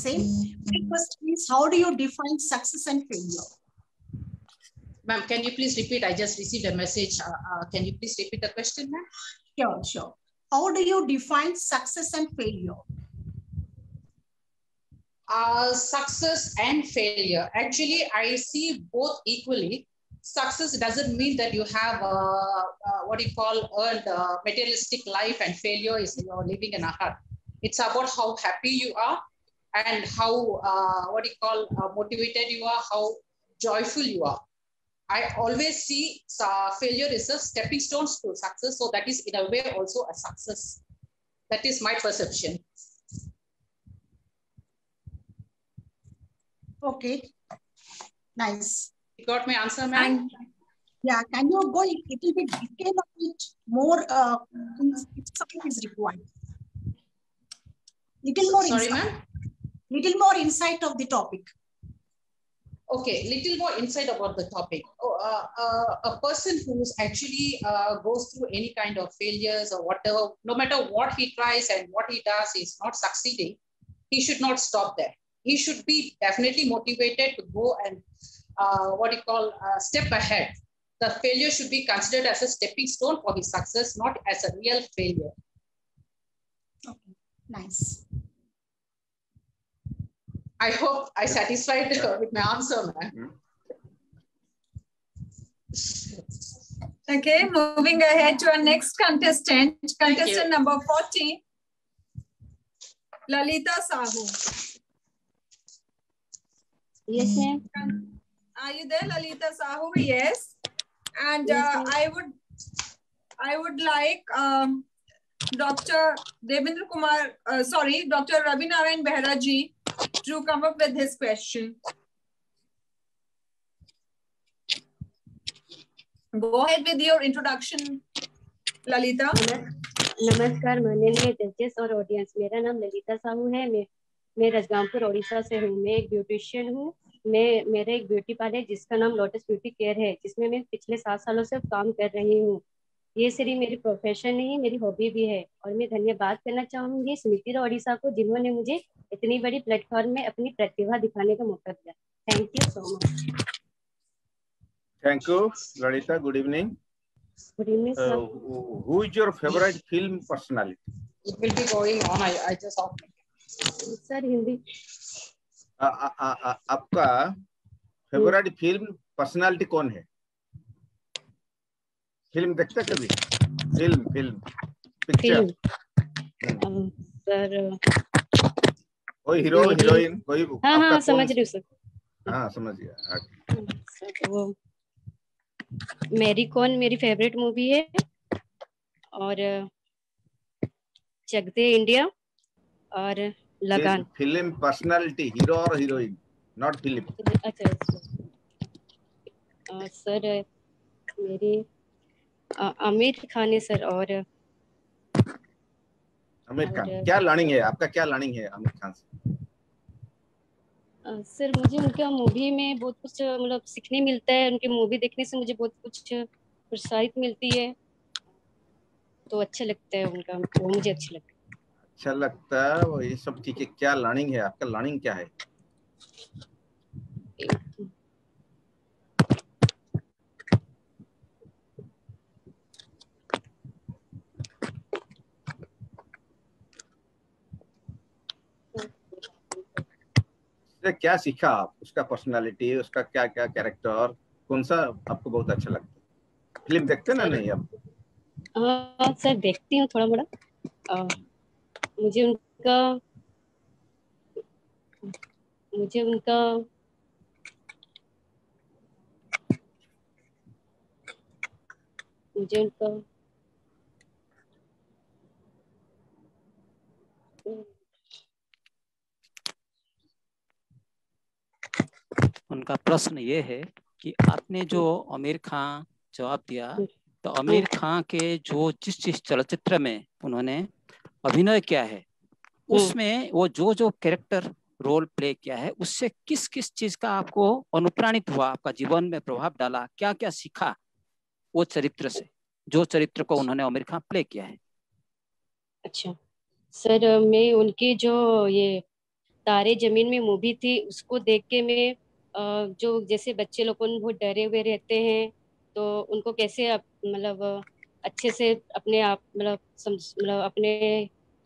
same. My question is, how do you define success and failure? Ma'am, can you please repeat? I just received a message. Can you please repeat the question, ma'am? Sure, sure. How do you define success and failure? Success and failure. Actually, I see both equally. Success doesn't mean that you have what you call earned materialistic life, and failure is you're living in a hut. It's about how happy you are and how what you call motivated you are, how joyful you are. I always see failure is a stepping stone to success. So that is in a way also a success. That is my perception. Okay, nice. You got my answer, ma'am? Yeah, can you go a little bit detail of it more? Something is required. Little more. Sorry, ma'am. Little more insight of the topic. Okay, little more insight about the topic. A person who's actually goes through any kind of failures or whatever, no matter what he tries and what he does is not succeeding, he should not stop there. He should be definitely motivated to go and what you call step ahead. The failure should be considered as a stepping stone for his success, not as a real failure. Okay, nice. I hope I satisfied with my answer, ma'am. Okay, moving ahead to our next contestant, contestant number 40, Lalita Sahu. Yes, ma'am. Are you there, Lalita Sahu? Yes. And yes, I would like Dr. Devendra Kumar, Dr. Ravi Narayan Behra ji to come up with his question. Go ahead with your introduction, Lalita. नमस्कार माननीय जजेस और audience, मेरा नाम ललिता साहू है। मैं राजगांवपुर ओडिशा से हूँ। मैं एक ब्यूटिशियन हूँ। मेरा एक ब्यूटी पार्लर है जिसका नाम लोटस ब्यूटी केयर है, जिसमें मैं पिछले 7 सालों से काम कर रही हूँ। ये सिर्फ मेरी प्रोफेशन नहीं, मेरी हॉबी भी है। और मैं धन्यवाद करना चाहूंगी स्मृति ओडिशा को, जिन्होंने मुझे इतनी बड़ी प्लेटफॉर्म में अपनी प्रतिभा दिखाने का मौका दिया। Thank you so much. Thank you Lalita. Good evening. Good evening, sir. Who is your favorite film personality? It will be going on. I just off. Sir, Hindi. आपका फेवरेट फिल्म पर्सनालिटी कौन है? फिल्म देखते कभी? Film picture? सर कोई hero heroine कोई? हाँ समझ रही हूँ सर। हाँ समझ गया। वो मेरी कौन मेरी फेवरेट मूवी है, और चक दे इंडिया और लगान। फिल्म पर्सनालिटी, हीरो और हीरोइन, नॉट फिल्म। अच्छा सर मेरी आमिर खान है सर। और आमिर खान क्या लर्निंग है आपका? क्या लर्निंग है आमिर खान से? सर मुझे उनका मूवी में बहुत कुछ मतलब सीखने मिलता है। उनकी मूवी देखने से मुझे बहुत कुछ प्रोत्साहित मिलती है, तो अच्छा लगता है उनका, वो मुझे अच्छा लगता है। अच्छा लगता है वो, ये सब ठीक है। क्या लर्निंग है आपका? लर्निंग क्या है? क्या सीखा आप? उसका पर्सनालिटी, उसका क्या क्या कैरेक्टर, कौन सा आपको बहुत अच्छा लगता है? फिल्म देखते ना? नहीं आप? हाँ सर देखती हूँ थोड़ा बड़ा। मुझे उनका उनका प्रश्न ये है कि आपने जो आमिर खान जवाब दिया, तो आमिर खान के जिस चलचित्र में उन्होंने अभिनय किया है, उसमें वो जो कैरेक्टर रोल प्ले किया है, उससे किस किस चीज का आपको अनुप्राणित हुआ, आपका जीवन में प्रभाव डाला, क्या क्या सीखा वो चरित्र से, जो चरित्र को उन्होंने आमिर खान प्ले किया है? अच्छा सर, मैं उनकी जो ये तारे जमीन में मूवी थी, उसको देख के मैं जो जैसे बच्चे लोग बहुत डरे हुए रहते हैं, तो उनको कैसे मतलब अच्छे से अपने आप मतलब अपने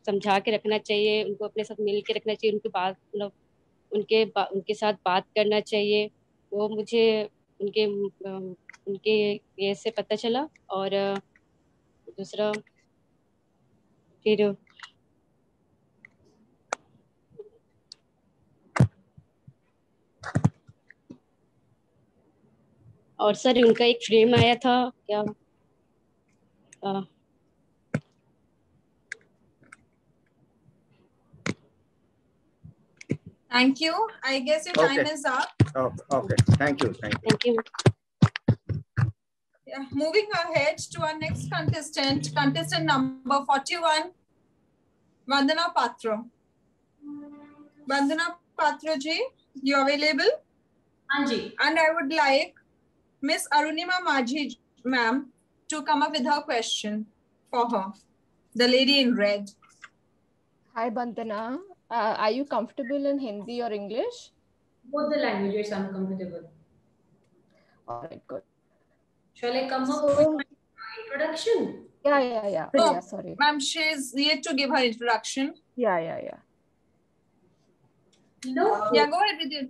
समझा के रखना चाहिए, उनको अपने साथ मिल के रखना चाहिए, उनकी बात मतलब उनके साथ बात करना चाहिए, वो मुझे उनके उनके ये से पता चला। और दूसरा फिर और सर उनका एक फ्रेम आया था क्या, Thank you. I guess your time is up. Okay. Thank you. Thank you. Yeah. Moving ahead to our next contestant, contestant number 41, Vandana Patra. Vandana Patra ji, you available? Anji. And I would like Miss Arunima Majhi ma'am to come up with her question for her. The lady in red. Hi Vandana. Are you comfortable in Hindi or English? Both the languages I'm comfortable. All right, good. Shall I come up with my introduction? Yeah. Oh, yeah, sorry. Ma'am, she is yet to give her introduction. Yeah. Yeah, go ahead with it.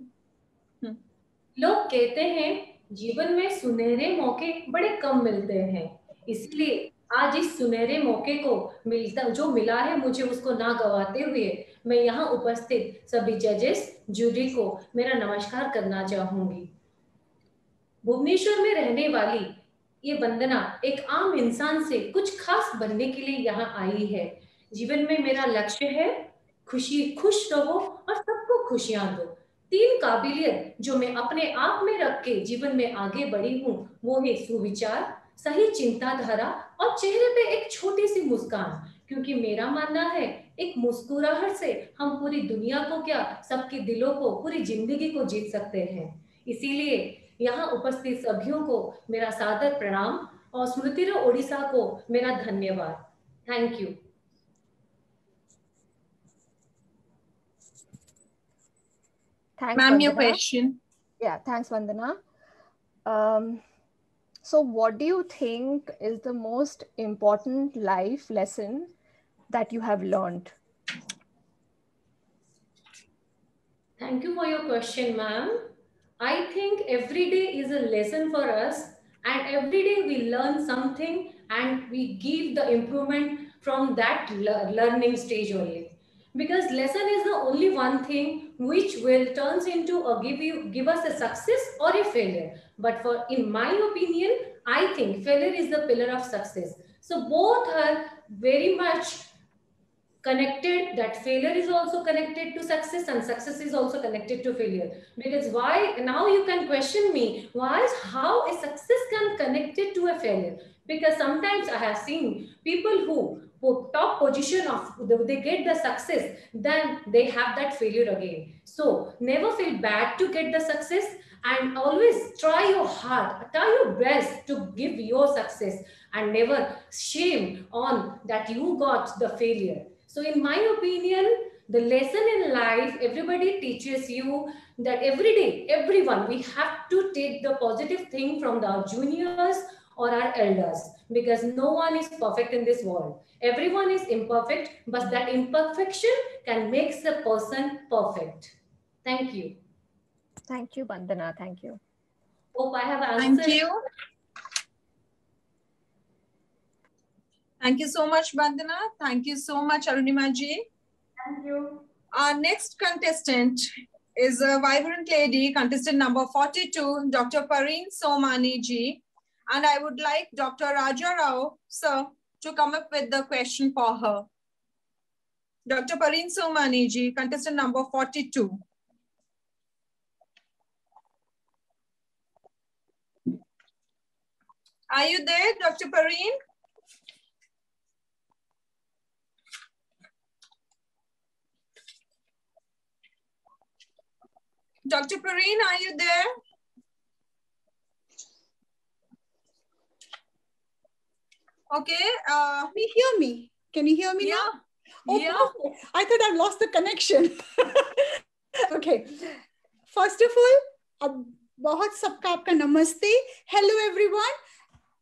लोग कहते हैं जीवन में सुनहरे मौके बड़े कम मिलते हैं, इसलिए आज इस सुनहरे मौके को जो मिला है मुझे उसको ना गवाते हुए मैं यहाँ उपस्थित सभी जजेस जूरी को मेरा नमस्कार करना चाहूंगी। भुवनेश्वर में रहने वाली ये वंदना एक आम इंसान से कुछ खास बनने के लिए यहाँ आई है। जीवन में मेरा लक्ष्य है खुश रहो और सबको खुशियां दो। 3 काबिलियत जो मैं अपने आप में रख के जीवन में आगे बढ़ी हूँ वो है सुविचार, सही चिंताधारा और चेहरे पे एक छोटी सी मुस्कान, क्योंकि मेरा मानना है एक मुस्कुराहट से हम पूरी दुनिया को क्या सबके दिलों को पूरी जिंदगी को जीत सकते हैं। इसीलिए यहाँ उपस्थित सभियों को मेरा सादर प्रणाम और स्मृतिरो ओडिशा को मेरा धन्यवाद। Thank you. Thanks, Ma'am, Vandana. your question. Yeah, thanks, Vandana. So what do you think is the most important life lesson that you have learned? Thank you for your question, ma'am. I think every day is a lesson for us, and every day we learn something and we give the improvement from that learning stage only. Because lesson is the only one thing which will turns into or give us a success or a failure. But in my opinion, I think failure is the pillar of success. So both are very much connected, that failure is also connected to success and success is also connected to failure. Because why now you can question me, how a success can connected to a failure? Because sometimes I have seen people who top position of they get the success, then they have that failure again. So never feel bad to get the success, and always try your hard, try your best to give your success, and never shame on that you got the failure. So in my opinion, the lesson in life, everybody teaches you that every day, everyone, we have to take the positive thing from our juniors or our elders, because no one is perfect in this world. Everyone is imperfect, but that imperfection can make the person perfect. Thank you. Thank you, Vandana. Thank you. Hope I have answered. Thank you. Thank you so much, Vandana. Thank you so much, Arunima ji. Thank you. Our next contestant is a vibrant lady, contestant number 42, Dr. Pareen Somani ji. And I would like Dr. Raja Rao, sir, to come up with the question for her. Dr. Pareen Somani ji, contestant number 42. Are you there, Dr. Pareen? Dr. Pareen, are you there? Okay. Can you hear me? Can you hear me now? Oh, Yeah. perfect. I thought I've lost the connection. Okay. First of all, बहुत सबका आपका नमस्ते. Hello everyone.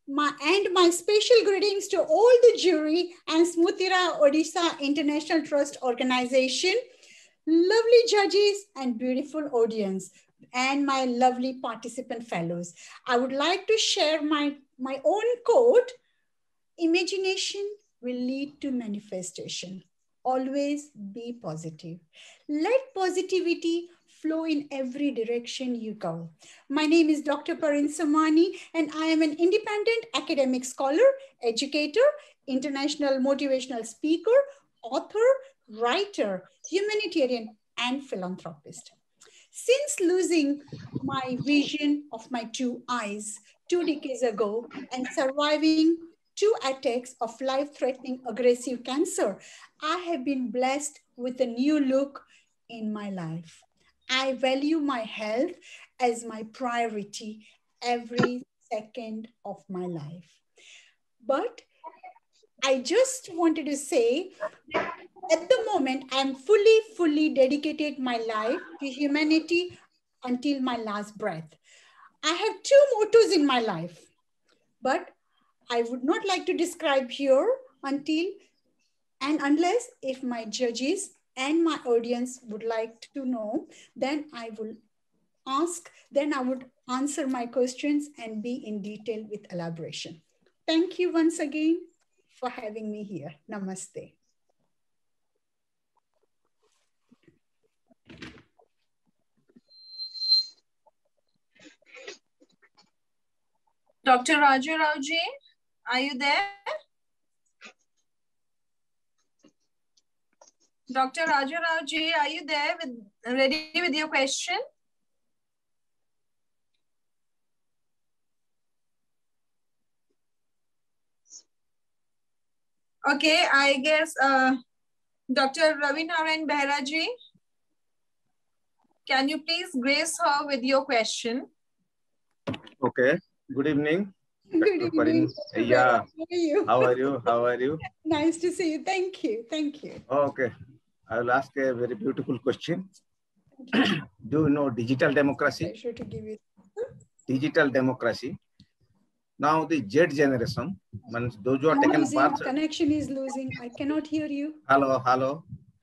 My special greetings to all the jury and Smutira Odisha International Trust Organization, lovely judges and beautiful audience, and my lovely participant fellows. I would like to share my own quote. Imagination will lead to manifestation. Always be positive. Let positivity flow in every direction you go. My name is Dr. Parin Somani, and I am an independent academic scholar, educator, international motivational speaker, author, writer, humanitarian, and philanthropist. Since losing my vision of my two eyes 2 decades ago and surviving 2 attacks of life-threatening aggressive cancer, I have been blessed with a new look in my life. I value my health as my priority every second of my life. But I just wanted to say that at the moment, I'm fully dedicated my life to humanity until my last breath. I have 2 mottos in my life, but I would not like to describe here until and unless if my judges and my audience would like to know, then I will I would answer my questions and be in detail with elaboration. Thank you once again for having me here. Namaste. Dr. Raju Rauji, are you there? Dr. Raju Rauji, are you there ready with your question? Okay, I guess Dr. Ravi Narayan Behra ji, can you please grace her with your question? Okay. Good evening. Good evening. Yeah. How are you? How are you? Nice to see you. Thank you. Thank you. Okay. I will ask a very beautiful question. Do you know digital democracy? Pleasure to give you. Digital democracy. Now the Z generation, those who are taken part. Connection is losing. I cannot hear you. Hello.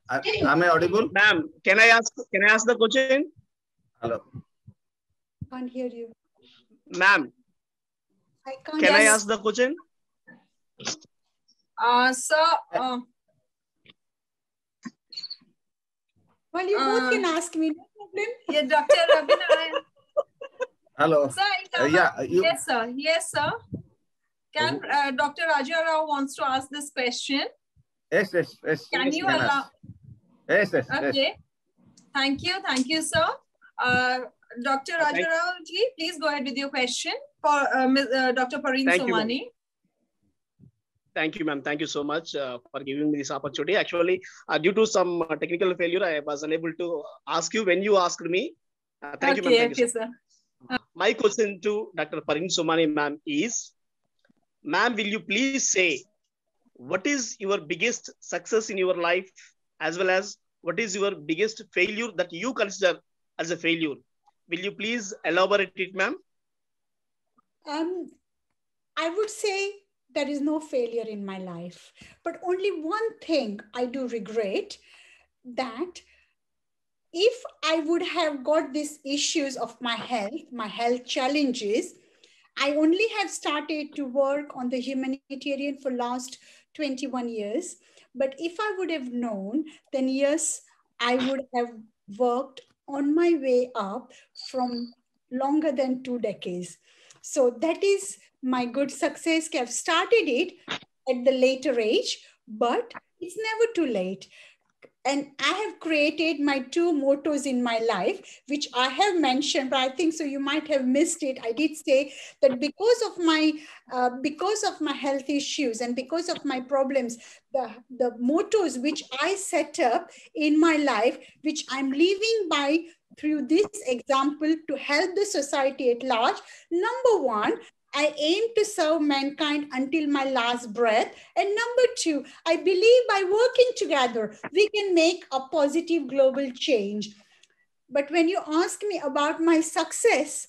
Am I audible? Ma'am, can I ask the question? Hello. Can't hear you. Ma'am, can I ask the question? Sir, well, you both can ask me, no problem. Yeah, Dr. Ravi Narayan. Hello. Sir, yes, sir. Yes, sir. Can Dr. Raja Rao wants to ask this question? Yes. Can you allow? Yes. Okay. Thank you, sir. Dr. Raja Rao ji, please go ahead with your question for Dr. Parin Somani. Thank you, ma'am. Thank you so much for giving me this opportunity. Actually, due to some technical failure, I was unable to ask you when you asked me. Thank you, ma'am. Thank you, sir. My question to Dr. Parin Somani, ma'am, is, ma'am, will you please say what is your biggest success in your life, as well as what is your biggest failure that you consider as a failure? Will you please elaborate it, ma'am? I would say there is no failure in my life, but only one thing I do regret, that if I would have got these issues of my health challenges, I only have started to work on the humanitarian for last 21 years. But if I would have known, then yes, I would have worked on my way up from longer than 2 decades. So that is my good success. I've started it at the later age, but it's never too late. And I have created my 2 mottos in my life, which I have mentioned, but I think so you might have missed it. I did say that because of my health issues and because of my problems, the mottos which I set up in my life, which I'm living by through this example to help the society at large. Number 1, I aim to serve mankind until my last breath. And number 2, I believe by working together, we can make a positive global change. But when you ask me about my success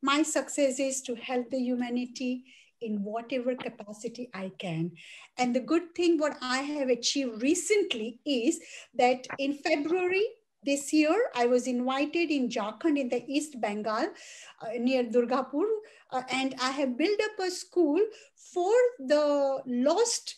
is to help the humanity in whatever capacity I can. And the good thing what I have achieved recently is that in February this year, I was invited in Jharkhand in the East Bengal near Durgapur, and I have built up a school for the lost,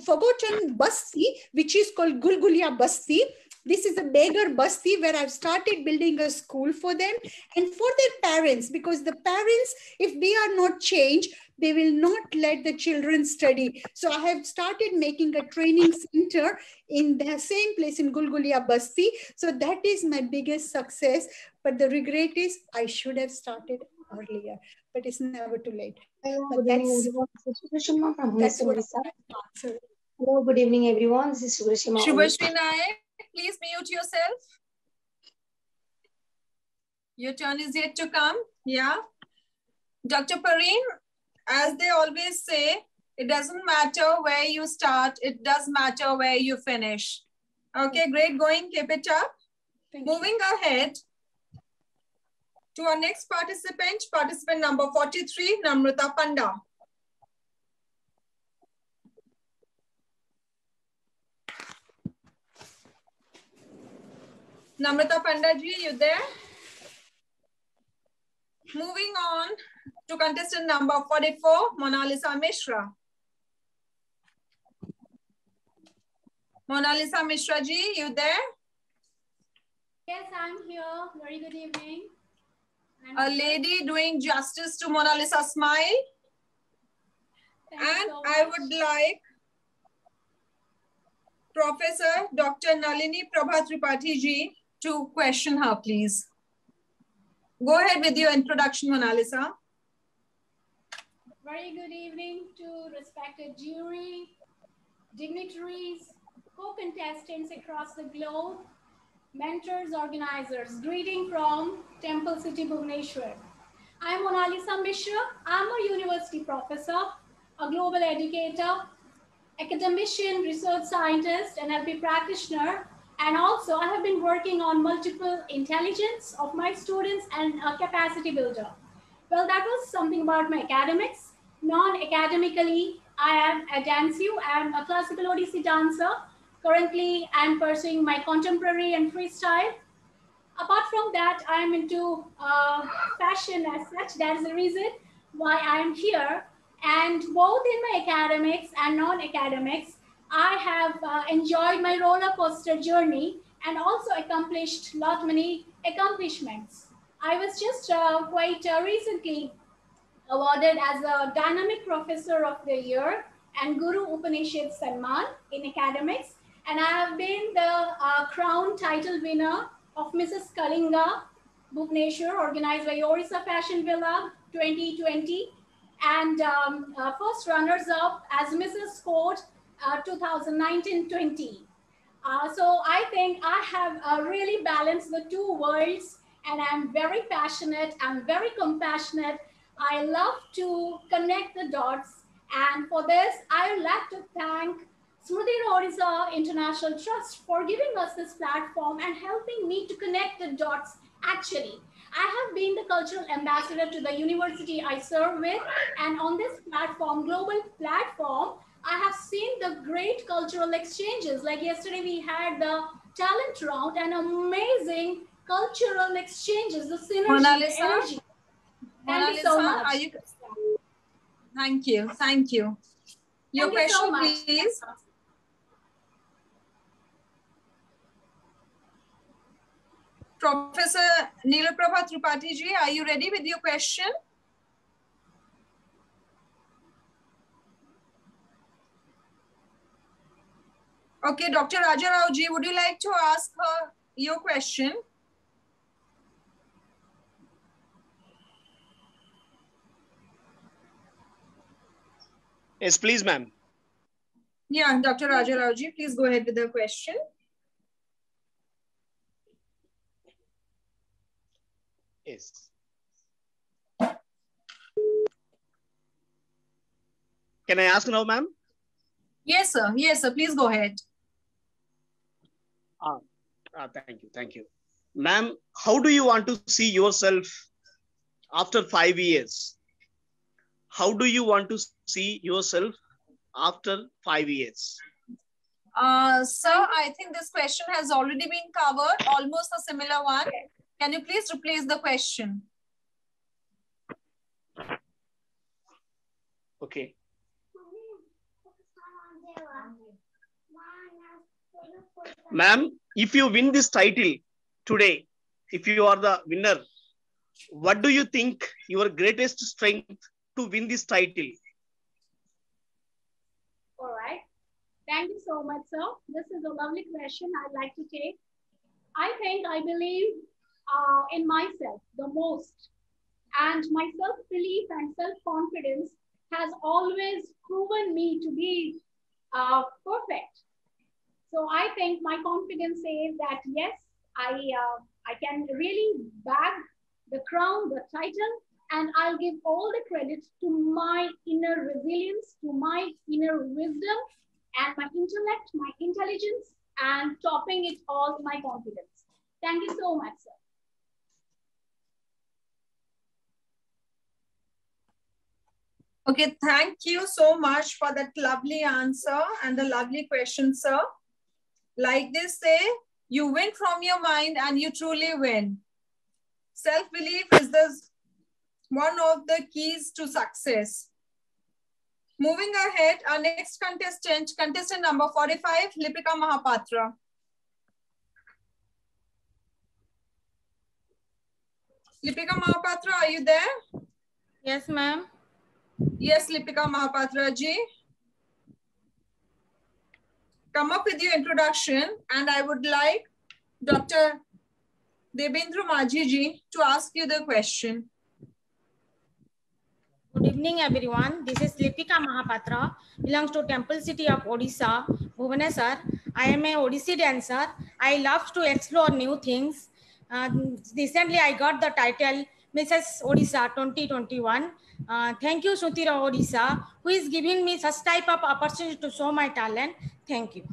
forgotten Basti, which is called Gulgulia Basti. This is a beggar basti where I've started building a school for them and for their parents, because the parents, if they are not changed, they will not let the children study. So I have started making a training center in the same place in Gulgulia Basti. So that is my biggest success. But the regret is I should have started earlier, but it's never too late. But that's what I answer. Hello, good evening, everyone. This is Shubhashri Naik, please mute yourself. Your turn is yet to come. Yeah. Dr. Pareen, as they always say, it doesn't matter where you start, it does matter where you finish. Okay, great going. Keep it up. Moving ahead to our next participant, participant number 43, Namrata Panda. Namrata Panda ji, you there? Moving on to contestant number 44, Mona Lisa Mishra. Mona Lisa Mishra ji, you there? Yes, I'm here. Very good evening. A lady doing justice to Mona Lisa's smile. And I would like Professor Dr. Nalini Prabha Tripathi ji to question her, please. Go ahead with your introduction, Mona Lisa. Very good evening to respected jury, dignitaries, co-contestants across the globe, mentors, organizers. Greeting from Temple City, Bhubaneswar. I'm Mona Lisa Mishra. I'm a university professor, a global educator, academician, research scientist, NLP practitioner, and also I have been working on multiple intelligence of my students and a capacity builder. Well, that was something about my academics. Non-academically, I am a dancer and a classical Odissi dancer. Currently, I'm pursuing my contemporary and freestyle. Apart from that, I am into fashion as such. That is the reason why I am here. And both in my academics and non-academics, I have enjoyed my roller coaster journey and also accomplished many accomplishments. I was just quite recently awarded as a Dynamic Professor of the Year and Guru Upanishad Samman in academics. And I have been the crown title winner of Mrs. Kalinga Bhubaneswar, organized by Orissa Fashion Villa 2020. And first runners-up as Mrs. Sport 2019-20. So I think I have really balanced the two worlds, and I'm very passionate, I'm very compassionate. I love to connect the dots, and for this, I would like to thank Smriti Rodisa International Trust for giving us this platform and helping me to connect the dots. Actually, I have been the cultural ambassador to the university I serve with, and on this platform, global platform, I have seen the great cultural exchanges. Like yesterday, we had the talent round and amazing cultural exchanges, the synergy, Mona the Lisa, energy. Mona Lisa, so much. are you? Thank you. Thank you. Your Thank you so question, much. please. Professor Neelaprabha Tripathi ji, are you ready with your question? Okay, Dr. Raja Rao ji, would you like to ask her your question? Yes, please, ma'am. Yeah, Dr. Raja Rao ji, please go ahead with the question. Yes. Can I ask now, ma'am? Yes, sir. Yes, sir. Please go ahead. Thank you. Thank you. Ma'am, how do you want to see yourself after 5 years? How do you want to see yourself after 5 years? Sir, I think this question has already been covered, almost a similar one. Can you please replace the question? Okay. Ma'am, if you win this title today, if you are the winner, what do you think your greatest strength to win this title? All right. Thank you so much, sir. This is a lovely question I'd like to take. I believe in myself the most. And my self-belief and self-confidence has always proven me to be perfect. So I think my confidence says that yes, I can really bag the crown, the title, and I'll give all the credit to my inner resilience, to my inner wisdom, and my intellect, my intelligence, and topping it all, my confidence. Thank you so much, sir. Okay, thank you so much for that lovely answer and the lovely question, sir. Like they say, you win from your mind and you truly win. Self-belief is one of the keys to success. Moving ahead, our next contestant number 45, Lipika Mahapatra. Lipika Mahapatra, are you there? Yes, ma'am. Yes, Lipika Mahapatra ji. Come up with your introduction, and I would like Dr. Debendra Majhi ji to ask you the question. Good evening, everyone. This is Lipika Mahapatra, belongs to Temple City of Odisha, Bhubaneswar. I am a Odissi dancer. I love to explore new things. Recently, I got the title Mrs. Odisha 2021. Thank you, Sutira Odisha, who is giving me such type of opportunity to show my talent. Thank you.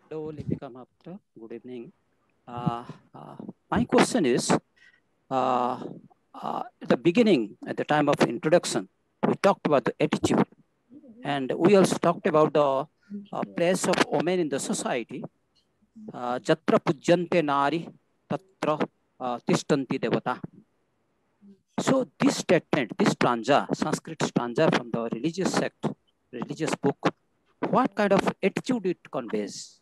Hello, Lipika Mahapatra. Good evening. My question is, at the beginning, at the time of introduction, we talked about the attitude, and we also talked about the place of women in the society. Jatra pujyante nari, tatra tishtanti devata. So this statement, this stanza, Sanskrit stanza from the religious sect, religious book, what kind of attitude it conveys?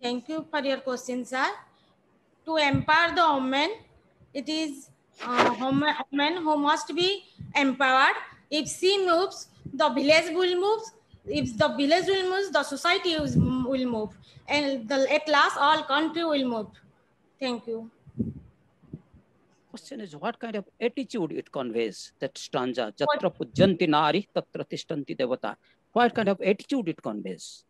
Thank you for your question, sir. To empower the woman, it is woman who must be empowered. If she moves, the village will move. If the village will move, the society will move. And at last, all country will move. Thank you. Question is, what kind of attitude it conveys, that stanza, Jatra pujyanti nari, tatra tishtanti devata. What kind of attitude it conveys?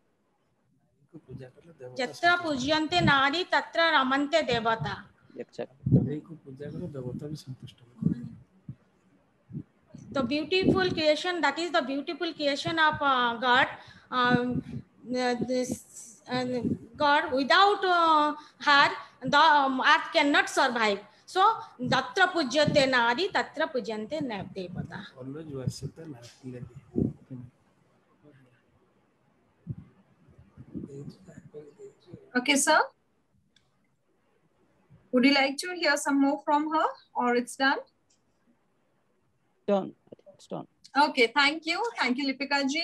Jatra pujyante nari, tatra ramante devata. The beautiful creation, that is the beautiful creation of God. God, without her, the earth cannot survive. So, Jatra pujyante nari, tatra pujyante devata. Okay, sir. Would you like to hear some more from her, or it's done? Done. It's done. Okay, thank you. Thank you, Lipika ji.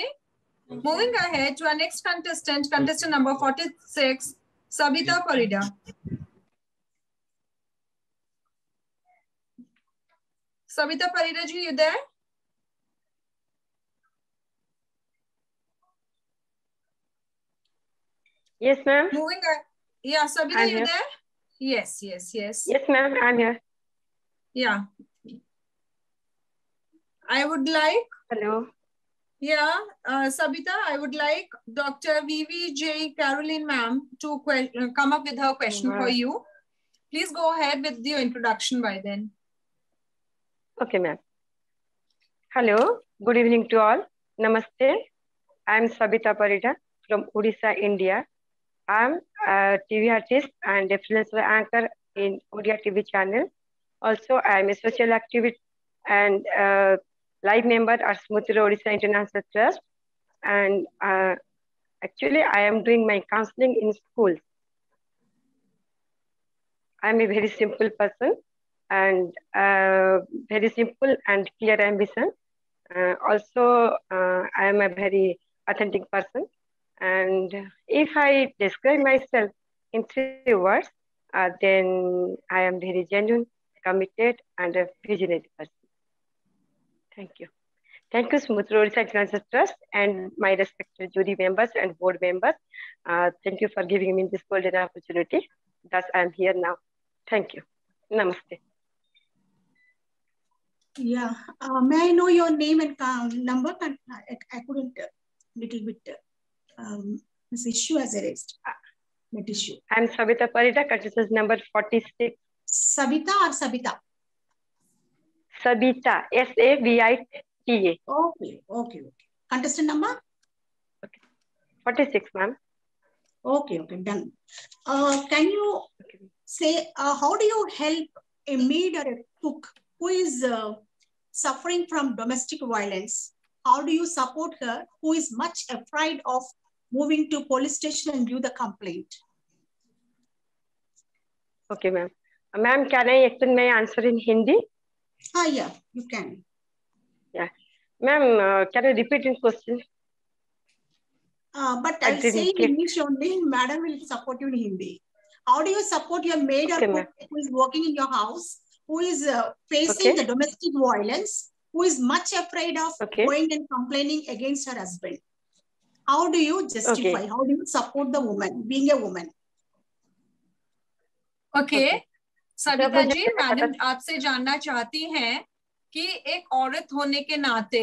Moving ahead to our next contestant number 46, Sabita Parida. Sabita Parida ji, you there? Yes, ma'am. Moving on. Yeah, Sabita, you there? Yes. Yes, ma'am, I'm here. Yeah. I would like. Hello. Yeah, Sabita, I would like Dr. VVJ Caroline ma'am to come up with her question for you. Please go ahead with your introduction by then. Okay, ma'am. Hello, good evening to all. Namaste. I am Sabita Parida from Odisha, India. I am a TV artist and a freelancer anchor in Odia TV channel. Also, I am a social activist and live member at Smutira Odisha International Trust. And actually, I am doing my counseling in schools. I am a very simple person and very simple and clear ambition. Also, I am a very authentic person. And if I describe myself in 3 words, then I am very genuine, committed, and a visionary person. Thank you. Thank you, Smutira Odisha International Trust, and my respected jury members and board members. Thank you for giving me this golden opportunity. Thus, I am here now. Thank you. Namaste. Yeah. May I know your name and number? I couldn't little bit this issue has arisen. That issue. I am Sabita Parida, contestant number 46. Sabita or Sabita? Sabita, Savita. Okay. Contestant number? Okay. 46, ma'am. Okay, done. Can you say how do you help a maid or a cook who is suffering from domestic violence? How do you support her who is much afraid of moving to police station and give the complaint? Okay, ma'am. Ma'am, can I explain my answer in Hindi? Yeah, you can. Yeah. Ma'am, can I repeat in question? But I'll say in English only. Madam will support you in Hindi. How do you support your maid or cook who is working in your house, who is facing the domestic violence, who is much afraid of going and complaining against her husband? How do you justify? How do you support the woman, being a woman? Okay. Savita ji, madam आपसे जानना चाहती हैं कि एक औरत होने के नाते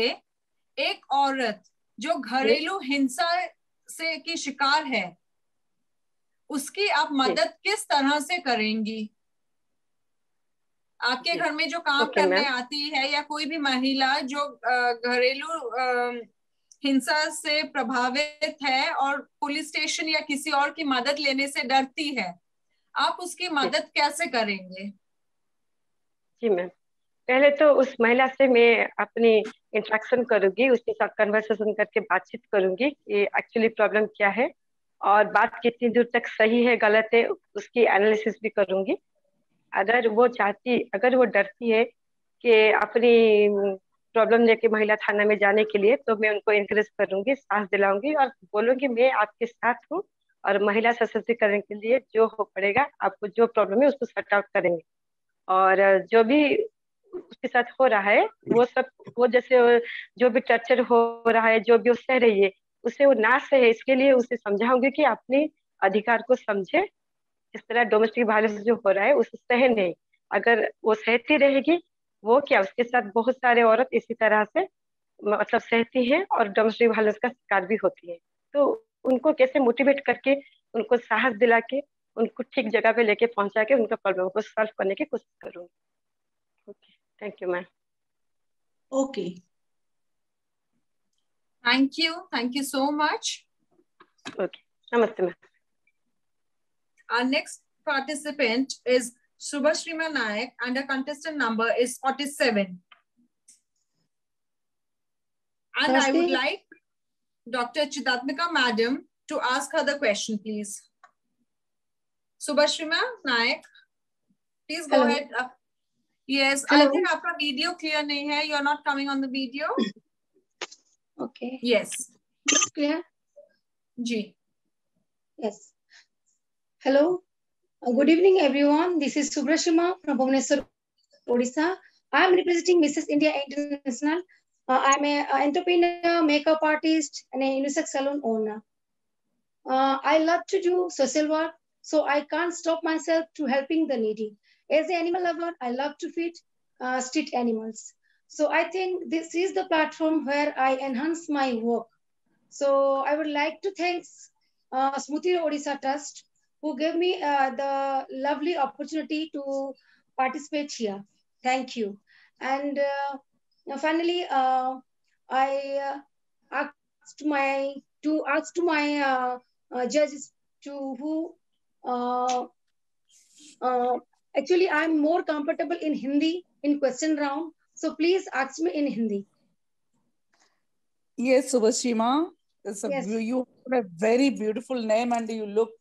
एक औरत जो घरेलू हिंसा से की शिकार है, उसकी आप मदद किस तरह से करेंगी? आपके घर में जो काम करने आती है या कोई भी महिला जो घरेलू हिंसा से प्रभावित है और पुलिस स्टेशन या किसी और की मदद लेने से डरती है, आप उसकी मदद कैसे करेंगे? जी मैम, पहले तो उस महिला से मैं अपनी इंटरेक्शन करूंगी, उसके साथ कन्वर्सेशन करके बातचीत करूंगी कि एक्चुअली प्रॉब्लम क्या है और बात कितनी दूर तक सही है गलत है, उसकी एनालिसिस भी करूंगी। अगर वो डरती है कि अपनी प्रॉब्लम लेके महिला थाना में जाने के लिए, तो मैं उनको इंकरेज करूंगी, साहस दिलाऊंगी और बोलूंगी मैं आपके साथ हूँ और महिला सशक्तिकरण के लिए जो हो पड़ेगा, आपको जो प्रॉब्लम है उसको सॉर्ट आउट करेंगे। और जो भी उसके साथ हो रहा है वो जैसे जो भी टर्चर हो रहा है, जो भी वो सह रही है, उसे वो ना सहे, इसके लिए उसे समझाऊंगी कि अपने अधिकार को समझे। इस तरह डोमेस्टिक वायलेंस जो हो रहा है उसे सहे नहीं, अगर वो सहती रहेगी, वो क्या उसके साथ बहुत सारे औरत इसी तरह से मतलब सहती हैं और डोमेस्टिक वायलेंस का शिकार भी होती है। तो उनको कैसे मोटिवेट करके, उनको साहस दिला के, उनको ठीक जगह पे लेके पहुंचा के उनका प्रॉब्लम को सॉल्व करने की कोशिश करूंगी। Okay, thank you ma'am. Okay, thank you so much. Okay, नमस्ते ma'am. Our next participant is Subhashrima Nayak and the contestant number is 47. And I would like Dr. Chidatmika Madam to ask her the question, please. Subhashrima Nayak, please go ahead. Yes, I think आपका video clear नहीं है. You're not coming on the video. Okay. Yes. Clear? Ji. Yes. Hello. Good evening, everyone. This is Subhashrima from Bhubaneswar, Odisha. I am representing Mrs. India International. I am an entrepreneur, makeup artist, and a unisex salon owner. I love to do social work, so I can't stop myself to helping the needy. As an animal lover, I love to feed street animals. So I think this is the platform where I enhance my work. So I would like to thank Smutira Odisha Trust, who gave me the lovely opportunity to participate here. Thank you. And finally, I asked my judges to who actually I'm more comfortable in Hindi in question round. So please ask me in Hindi. Yes, Subhashima, yes. You have a very beautiful name and you look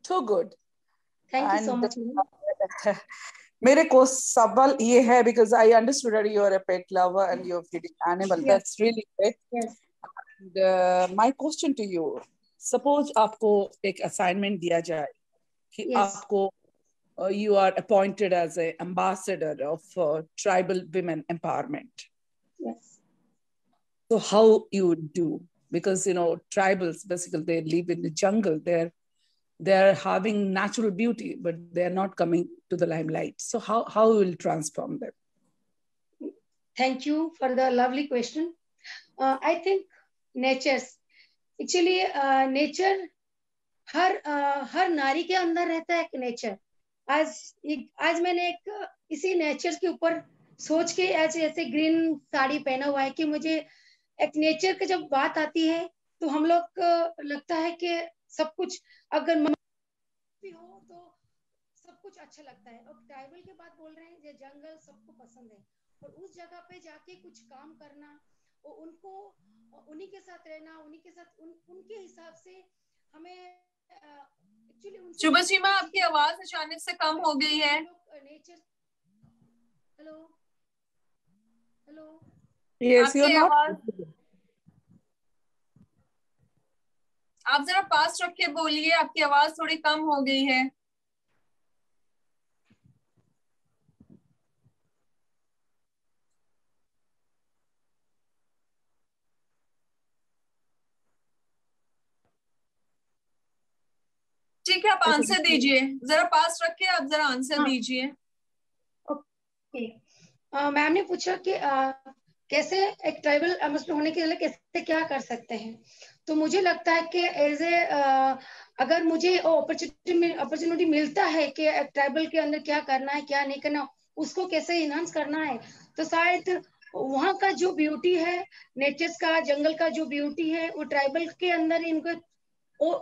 too good. Thank you so much. मेरे को सवाल ये है because I understood that you are a pet lover and you're feeding animal. Yes. That's really great. Yes. And, my question to you, suppose आपको एक assignment दिया जाए कि yes. आपको you are appointed as an ambassador of tribal women empowerment. Yes. So how you would do? Because tribals basically they live in the jungle. They're having natural beauty, but they're not coming to the limelight. So how will transform them? Thank you for the lovely question. I think nature हर नारी के अंदर रहता है एक nature. आज मैंने एक इसी नेचर के ऊपर सोच के ऐसे ग्रीन साड़ी पहना हुआ है कि मुझे एक नेचर की जब बात आती है तो हम लोग को लगता है कि सब कुछ अगर भी हो तो सब कुछ अच्छा लगता है. और ट्राइबल की बात बोल रहे हैं, ये जंगल सबको पसंद है और उस जगह पे जाके कुछ काम करना और उनको उन्हीं के साथ रहना, उन्हीं के साथ उनके हिसाब से हमें शुभसीमा आपकी आवाज अचानक से कम हो गई है. Hello hello. Yes, you're not. आप जरा पास रख के बोलिए, आपकी आवाज थोड़ी कम हो गई है. ठीक है, आप आंसर दीजिए. जरा पास रख के आप जरा आंसर दीजिए. ओके. मैम ने पूछा कि कैसे एक ट्राइबल एम्बेसडर होने के लिए कैसे क्या कर सकते हैं. तो मुझे लगता है कि एज ए अगर मुझे अपॉर्चुनिटी मिलता है कि ट्राइबल के अंदर क्या करना है क्या नहीं करना, उसको कैसे इनहांस करना है, तो शायद वहाँ का जो ब्यूटी है, नेचर्स का, जंगल का जो ब्यूटी है, वो ट्राइबल के अंदर इनको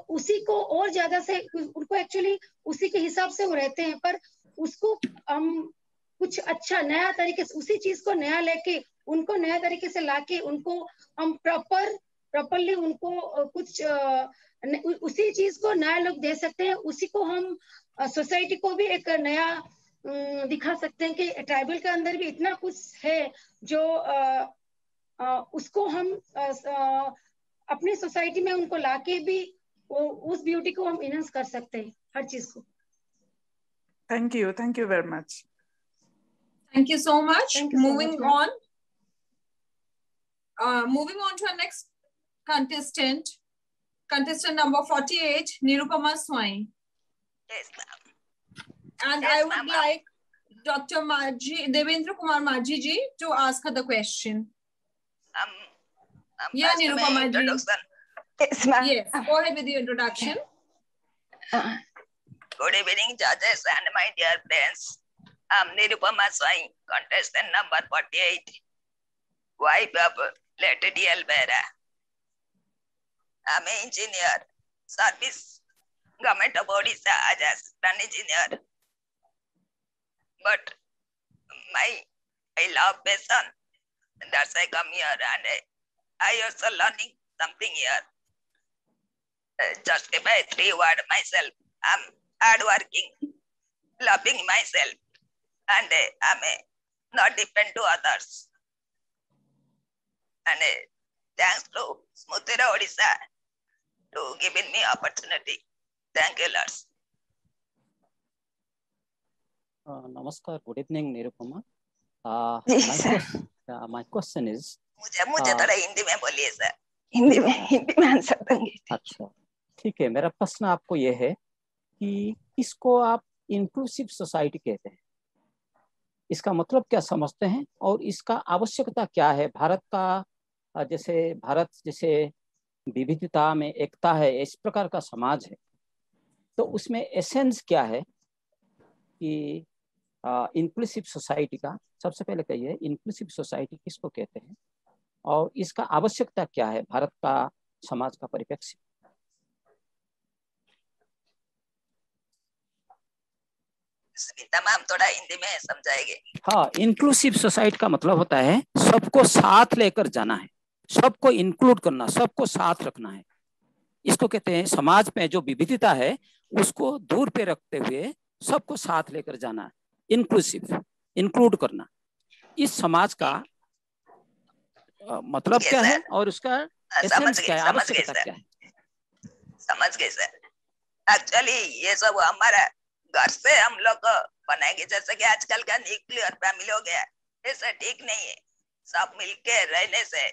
उसी को और ज्यादा से उनको एक्चुअली उसी के हिसाब से वो रहते हैं, पर उसको हम कुछ अच्छा नया तरीके से उसी चीज को नया लेके उनको नया तरीके से लाके उनको हम प्रॉपरली उनको कुछ उसी चीज को नया लुक दे सकते हैं. उसी को हम सोसाइटी को भी एक नया दिखा सकते हैं कि ट्राइबल के अंदर भी इतना कुछ है जो उसको हम अपनी सोसाइटी में उनको लाके भी उस ब्यूटी को हम इनहांस कर सकते हैं, हर चीज को. Thank you very much. Thank you so much. Moving on to our next contestant number 48, Nirupama Swai. Yes, ma'am. And yes, I would like Dr. Devendra Kumar Majhi ji to ask her the question. Yeah, Nirupama ji. Yes, ma'am. Yes, go ahead with the introduction. Good evening, judges and my dear friends. I'm Nirupama Swai, contestant number 48, wife of Lady D.L. Bera. I'm an engineer, service, government of Odisha as assistant engineer. But I love passion, that's why I come here, and I also learning something here. Justify 3 words myself. I'm hardworking, loving myself, and I'm not depend to others. And thanks to Smutira Odisha to giving me opportunity. Thank you, Lord. Namaskar. Good evening, Nirupama. My question is. मुझे थोड़ा हिंदी में बोलिए sir. Hindi में answer देंगे. अच्छा, ठीक है. मेरा प्रश्न आपको ये है कि इसको आप इंक्लूसिव सोसाइटी कहते हैं, इसका मतलब क्या समझते हैं और इसका आवश्यकता क्या है? भारत जैसे विविधता में एकता है, इस प्रकार का समाज है, तो उसमें एसेंस क्या है कि इंक्लूसिव सोसाइटी का सबसे पहले कहिए, इंक्लूसिव सोसाइटी किसको कहते हैं और इसका आवश्यकता क्या है भारत का समाज का परिप्रेक्ष्य? तमाम थोड़ा हिंदी में समझाएंगे? हाँ, इंक्लूसिव सोसाइटी का मतलब होता है सबको साथ लेकर जाना है, सबको इंक्लूड करना, सबको साथ रखना है। इसको कहते हैं समाज में जो विविधता है उसको दूर पे रखते हुए सबको साथ लेकर जाना, इंक्लूसिव, इंक्लूड करना। इस समाज का मतलब क्या है और उसका एसेंस क्या है, आवश्यकता क्या है? समझ गए सर। एक्चुअली ये सब हमारा घर से हम लोग बनाएंगे, जैसे कि आजकल का न्यूक्लियर फैमिली हो गया, ऐसा ठीक नहीं है। सब मिलके रहने से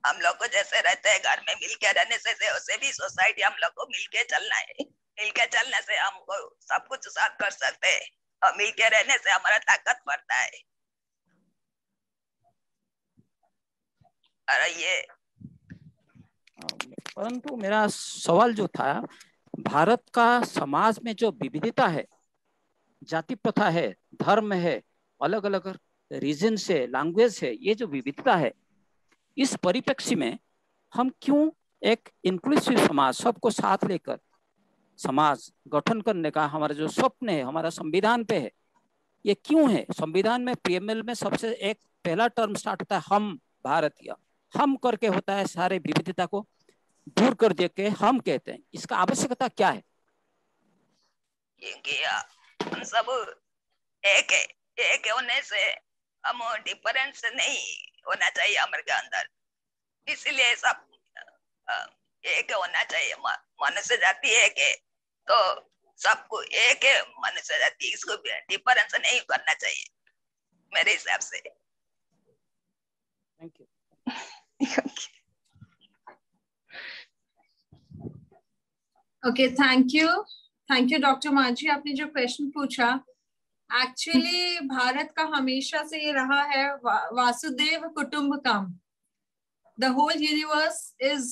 हम लोग को जैसे रहते हैं घर में मिलके रहने से वैसे भी सोसाइटी हम लोग को मिलके चलना है। मिलके चलने से हमको सब कुछ साथ कर सकते हैं और मिलके रहने से हमारा ताकत बढ़ता है। और ये परंतु मेरा सवाल जो था, भारत का समाज में जो विविधता है, जाति प्रथा है, धर्म है, अलग अलग रीजन से, लैंग्वेज है, ये जो विविधता है, इस परिप्रेक्ष्य में हम क्यों एक इंक्लूसिव समाज, सबको साथ लेकर समाज गठन करने का हमारा जो स्वप्न है, हमारा संविधान पे है, ये क्यों है? संविधान में पीएमएल में सबसे एक पहला टर्म स्टार्ट होता है हम भारतीय, हम करके होता है सारे विविधता को दूर कर दे के हम कहते हैं। इसका आवश्यकता क्या है? क्योंकि हम सब एक है, एक होने से हम डिफरेंस नहीं होना चाहिए हमारे अंदर, इसलिए सब एक होना चाहिए। मनुष्य जाति एक है तो सबको एक है मनुष्य जाति, इसको डिफरेंस नहीं करना चाहिए मेरे हिसाब से। Thank you. Okay, thank you doctor माझी। आपने जो क्वेश्चन पूछा, एक्चुअली भारत का हमेशा से ये रहा है Vasudev कुटुंबकम, the whole universe is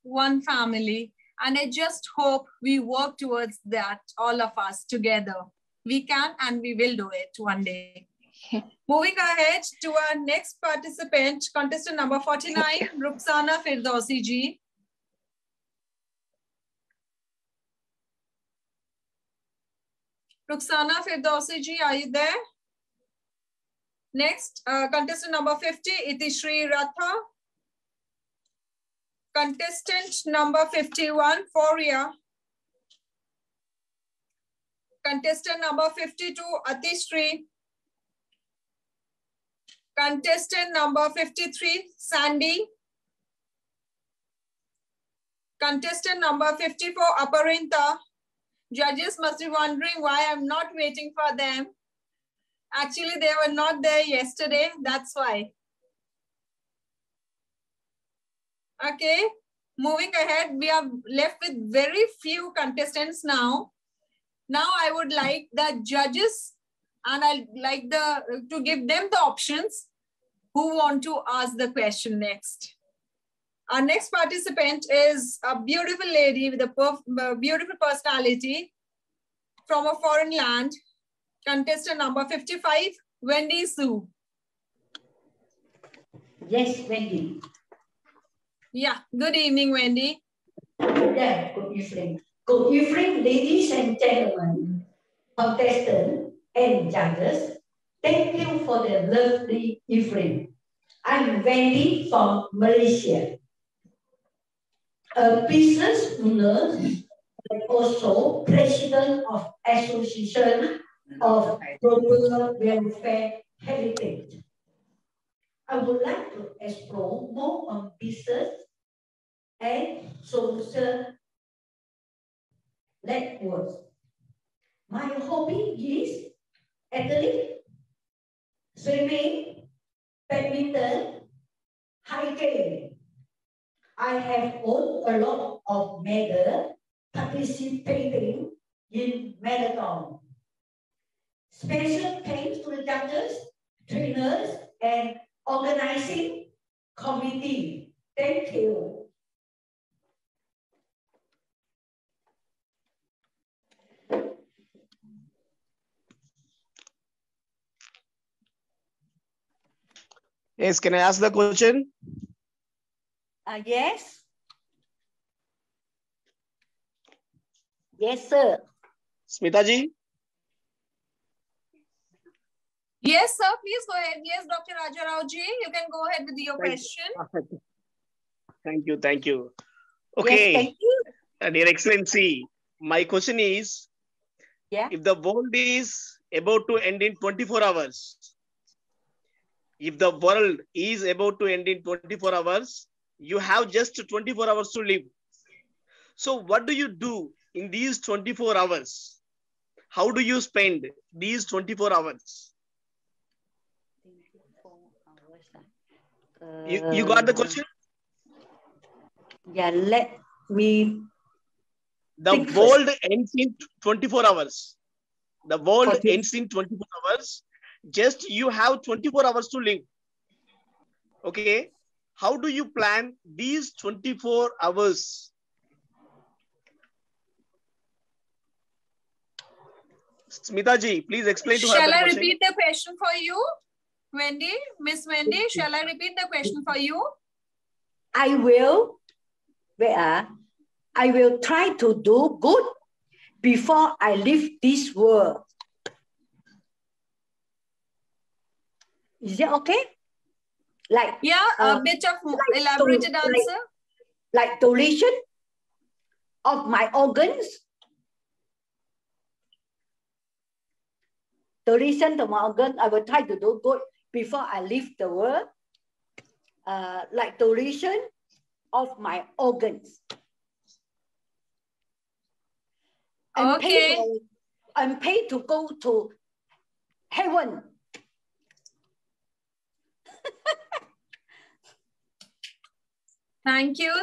one family, and I just hope we work towards that, all of us together. We can and we will do it one day. Moving ahead to our next participant, contestant number 49, Rukhsana Firdausi ji. Rukhsana Firdausi ji, are you there? Next, contestant number 50, Itishri Ratha. Contestant number 51, Foria. Contestant number 52, Atishri. Contestant number 53, Sandy. Contestant number 54, Aparinta. Judges must be wondering why I'm not waiting for them. Actually, they were not there yesterday, that's why. Okay, moving ahead, we are left with very few contestants now. Now I would like the judges, and I'd like to give them the options who want to ask the question next. Our next participant is a beautiful lady with a beautiful personality from a foreign land. Contestant number 55, Wendy Su. Yes, Wendy. Yeah, good evening, Wendy. Yeah, good evening. Good evening, ladies and gentlemen, contestants and judges. Thank you for the lovely evening. I'm Wendy from Malaysia, a business owner and also president of Association of Global Welfare Heritage. I would like to explore more on business and social networks. My hobby is athletics, swimming, badminton, hiking. I have won a lot of medals participating in marathon. Special thanks to the judges, trainers, and organizing committee. Thank you. Yes, can I ask the question? Yes. Yes, sir. Smita ji? Yes, sir. Please go ahead. Yes, Dr. Raja Rao ji, you can go ahead with your question. Thank you. Thank you. Okay. Yes, thank you. Dear Excellency, my question is, if the world is about to end in 24 hours, if the world is about to end in 24 hours, you have just 24 hours to live. So what do you do in these 24 hours? How do you spend these 24 hours? You got the question? Yeah, let me. The world ends in 24 hours. The world ends in 24 hours. Just you have 24 hours to live. Okay. How do you plan these 24 hours? Smita ji, please explain to her. Shall I repeat the question for you, Wendy? Miss Wendy, shall I repeat the question for you? I will. I will try to do good before I leave this world. Is it okay? Like a bit of like elaborated answer. Like donation of my organs. Donation to my organs. I will try to do good before I leave the world. Like donation of my organs. And pay to go to heaven. Thank you,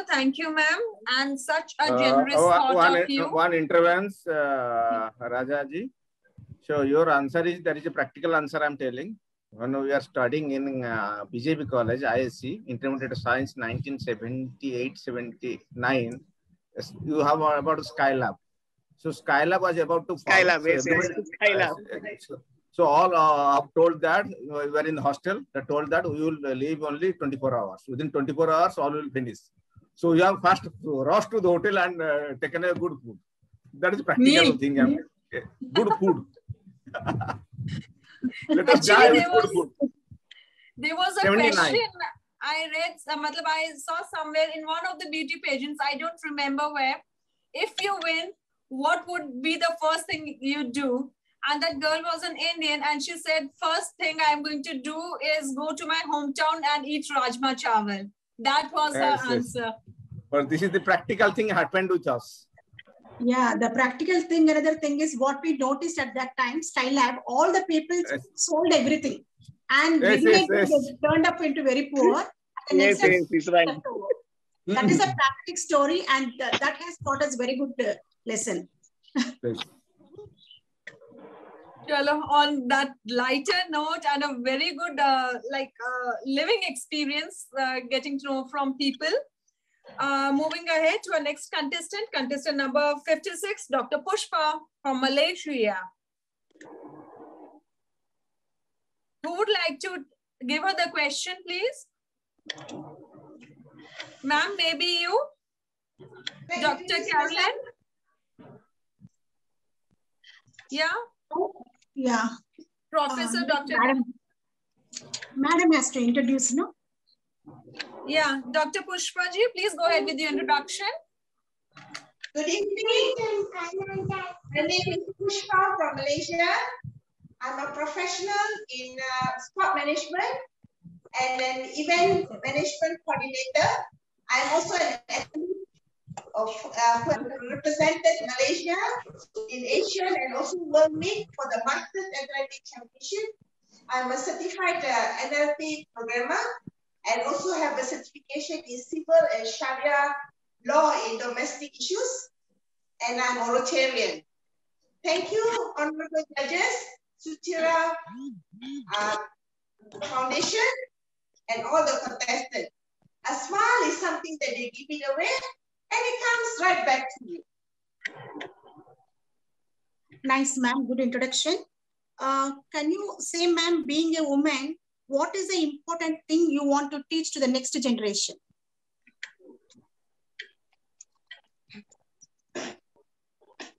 ma'am. And such a generous thought of you. One intervention, Raja ji. So your answer is, there is a practical answer I'm telling. When we are studying in BJP College, ISC, Intermediate Science, 1978-79, you have about Skylab. So Skylab was about to fall. Skylab, yes, Skylab. So all have told that we were in the hostel. They told that we will leave only 24 hours. Within 24 hours, all will finish. So you have first rushed to the hotel and taken a good food. That is practical thing. Good food. Let us die with good food. There was a 79. question I read. I saw somewhere in one of the beauty pageants. I don't remember where. If you win, what would be the first thing you do? And that girl was an Indian, and she said, first thing I'm going to do is go to my hometown and eat Rajma Chawal. That was her answer. But this is the practical thing happened with us. Yeah, the practical thing, another thing is what we noticed at that time, Skylab, all the people sold everything. And they turned up into very poor. And yes, right. That is a practical story, and that has taught us very good lesson. On that lighter note and a very good living experience getting to know from people. Moving ahead to our next contestant number 56, Dr. Pushpa from Malaysia. Who would like to give her the question, please? Ma'am, maybe you? Dr. Caroline? Yeah? Yeah. Professor Dr. Madam has to introduce, no? Yeah, Dr. Pushpa ji, please go ahead with your introduction. Good evening. My name is Pushpa from Malaysia. I'm a professional in sport management and an event management coordinator. I'm also an athlete who have represented Malaysia in Asian and also World Meet for the Masters Athletic Championship. I'm a certified NLP programmer and also have a certification in civil and Sharia law in domestic issues. And I'm a Rotarian. Thank you, honorable judges, Sutira Foundation, and all the contestants. A smile is something that they give it away, and it comes right back to you. Nice, ma'am. Good introduction. Can you say, ma'am, being a woman, what is the important thing you want to teach to the next generation?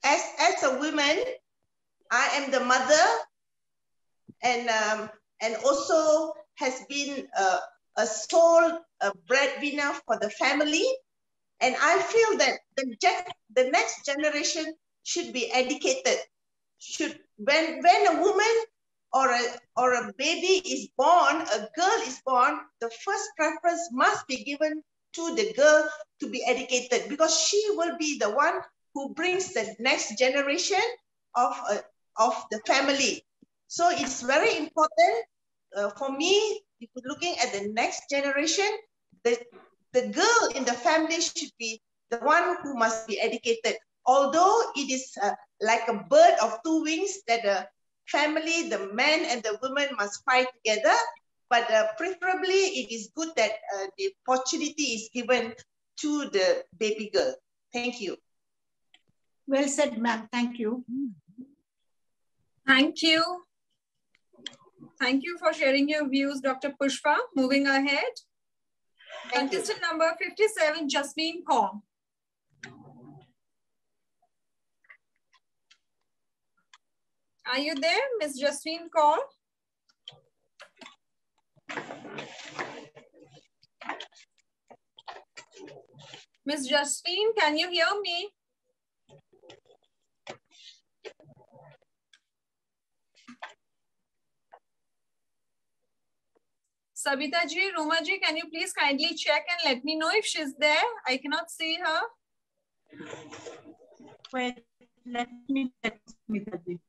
As a woman, I am the mother, and also has been a sole breadwinner for the family. And I feel that the next generation should be educated. When a woman or a baby is born, a girl is born, the first preference must be given to the girl to be educated, because she will be the one who brings the next generation of the family. So it's very important for me, if you're looking at the next generation, the girl in the family should be the one who must be educated. Although it is like a bird of two wings, that the family, the man and the woman must fight together, but preferably it is good that the opportunity is given to the baby girl. Thank you. Well said, ma'am. Thank you. Thank you. Thank you for sharing your views, Dr. Pushpa. Moving ahead. Contestant number 57, Jasmine Kaur. Are you there, Ms. Jasmine Kaur? Ms. Jasmine, can you hear me? Sabita ji, Ruma ji, can you please kindly check and let me know if she's there? I cannot see her. Wait, let me check Sabita ji.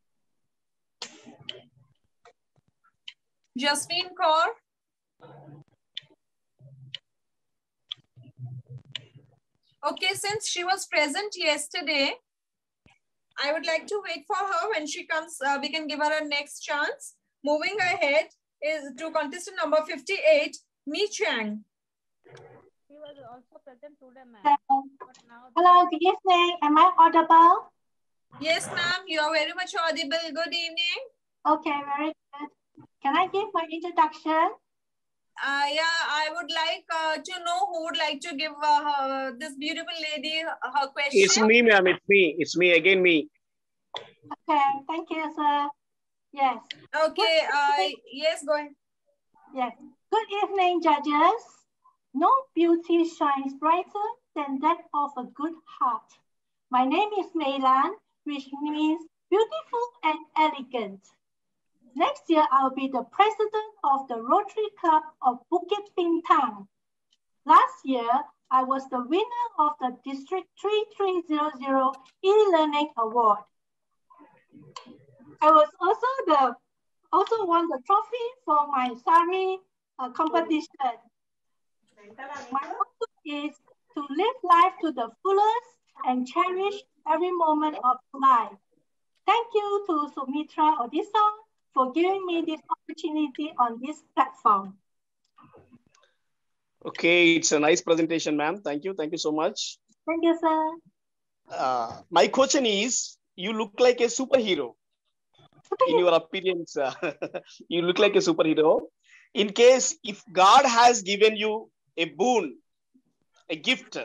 Jasmine Kaur. Okay, since she was present yesterday, I would like to wait for her. When she comes, we can give her a next chance. Moving ahead is to contestant number 58, Mi Chang. She was also present today, ma'am. Hello, good evening. Am I audible? Yes, ma'am. You are very much audible. Good evening. Okay, very good. Can I give my introduction? Yeah, I would like to know who would like to give this beautiful lady her question. It's me, ma'am. It's me. It's me again. Me. Okay, thank you, sir. Yes. Okay. Yes, go ahead. Yes. Good evening, judges. No beauty shines brighter than that of a good heart. My name is Meilan, which means beautiful and elegant. Next year, I'll be the president of the Rotary Club of Bukit Bintang. Last year, I was the winner of the District 3300 e-learning award. I was also won the trophy for my sari competition. My motto is to live life to the fullest and cherish every moment of life. Thank you to Sumitra Odisha for giving me this opportunity on this platform. Okay, it's a nice presentation, ma'am. Thank you. Thank you so much. Thank you, sir. My question is, you look like a superhero. In your appearance, you look like a superhero. In case if God has given you a boon, a gift,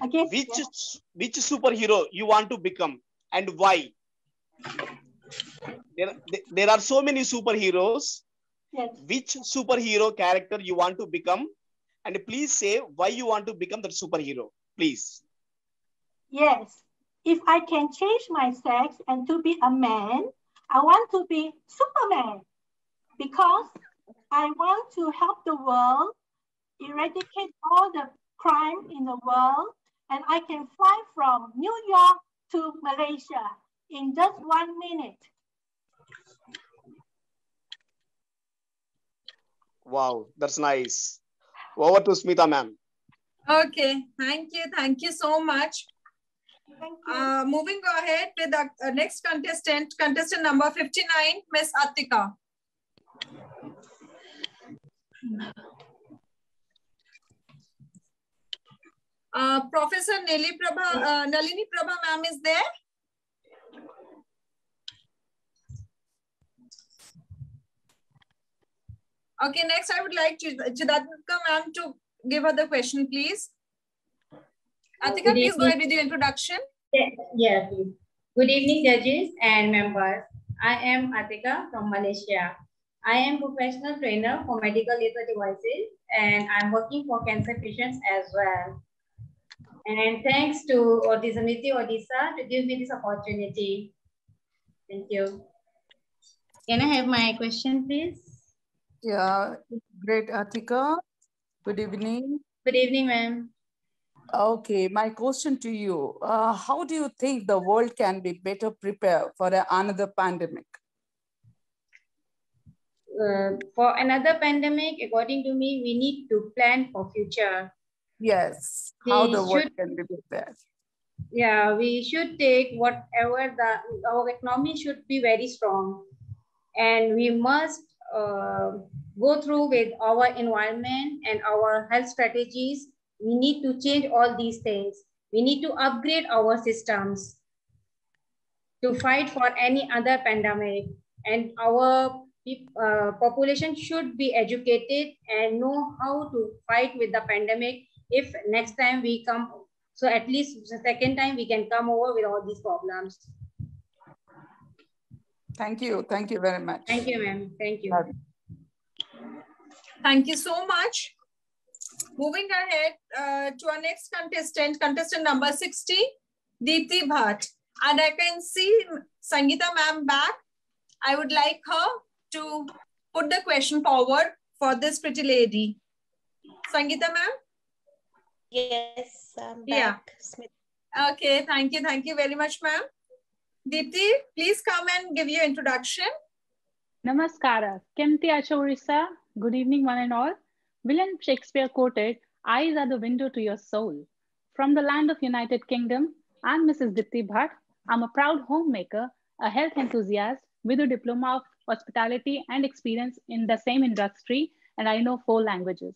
which superhero you want to become and why? There are so many superheroes. Yes. Which superhero character you want to become? And please say why you want to become that superhero, please. Yes. If I can change my sex and to be a man, I want to be Superman because I want to help the world, eradicate all the crime in the world, and I can fly from New York to Malaysia in just 1 minute. Wow, that's nice. Over to Smita, ma'am. Okay, thank you. Thank you so much. Thank you. Moving ahead with the next contestant, contestant number 59, Miss Atika. Professor Nalini Prabha ma'am is there? Okay, next I would like Chidatika ma'am to give her the question, please. Atika, please go ahead with your introduction. Yeah, please. Good evening, judges and members. I am Atika from Malaysia. I am professional trainer for medical laser devices, and I'm working for cancer patients as well. And thanks to Autismity Odisha to give me this opportunity. Thank you. Can I have my question, please? Yeah, great, Atika. Good evening. Good evening, ma'am. Okay, my question to you. How do you think the world can be better prepared for another pandemic? For another pandemic, according to me, we need to plan for future. Yes, how the world can be prepared. Yeah, we should take whatever our economy should be very strong, and we must go through with our environment and our health strategies. We need to change all these things. We need to upgrade our systems to fight for any other pandemic, and our population should be educated and know how to fight with the pandemic. If next time we come, so at least the second time we can come over with all these problems. Thank you. Thank you very much. Thank you, ma'am. Thank you. Thank you so much. Moving ahead to our next contestant number 60, Deepti Bhatt. And I can see Sangeeta ma'am back. I would like her to put the question forward for this pretty lady. Sangeeta ma'am? Yes, I'm back. Yeah. Okay, thank you. Thank you very much, ma'am. Deepti, please come and give your introduction. Namaskara. Kemti Acha Orissa. Good evening, one and all. William Shakespeare quoted, "Eyes are the window to your soul." From the land of United Kingdom, I'm Mrs. Deepti Bhatt. I'm a proud homemaker, a health enthusiast with a diploma of hospitality and experience in the same industry, and I know 4 languages.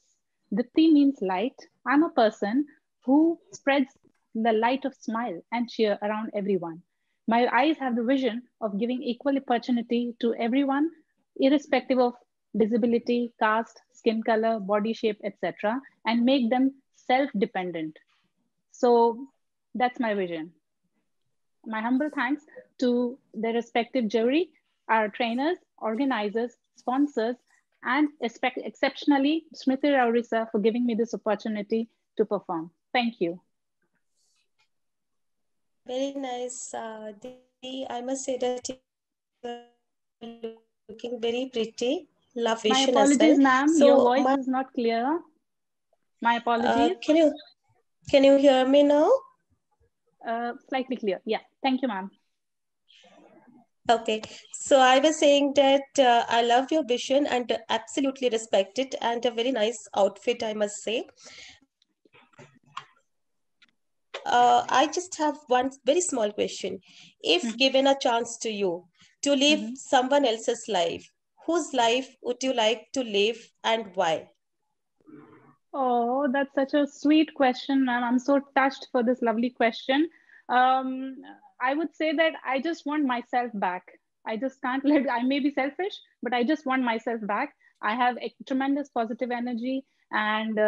Deepti means light. I'm a person who spreads the light of smile and cheer around everyone. My eyes have the vision of giving equal opportunity to everyone, irrespective of disability, caste, skin color, body shape, etc., and make them self-dependent. So that's my vision. My humble thanks to the respective jury, our trainers, organizers, sponsors, and exceptionally Smriti Raurisa for giving me this opportunity to perform. Thank you. Very nice, Dee. I must say that you're looking very pretty. Love vision. My apologies, ma'am. So your voice is not clear. My apologies. Can you hear me now? Slightly clear. Yeah. Thank you, ma'am. Okay. So I was saying that I love your vision and absolutely respect it, and a very nice outfit, I must say. I just have one very small question. If given a chance to you to live someone else's life, whose life would you like to live and why? Oh, that's such a sweet question, ma'am. I'm so touched for this lovely question. I would say that I just want myself back. I just can't I may be selfish, but I just want myself back. I have a tremendous positive energy, and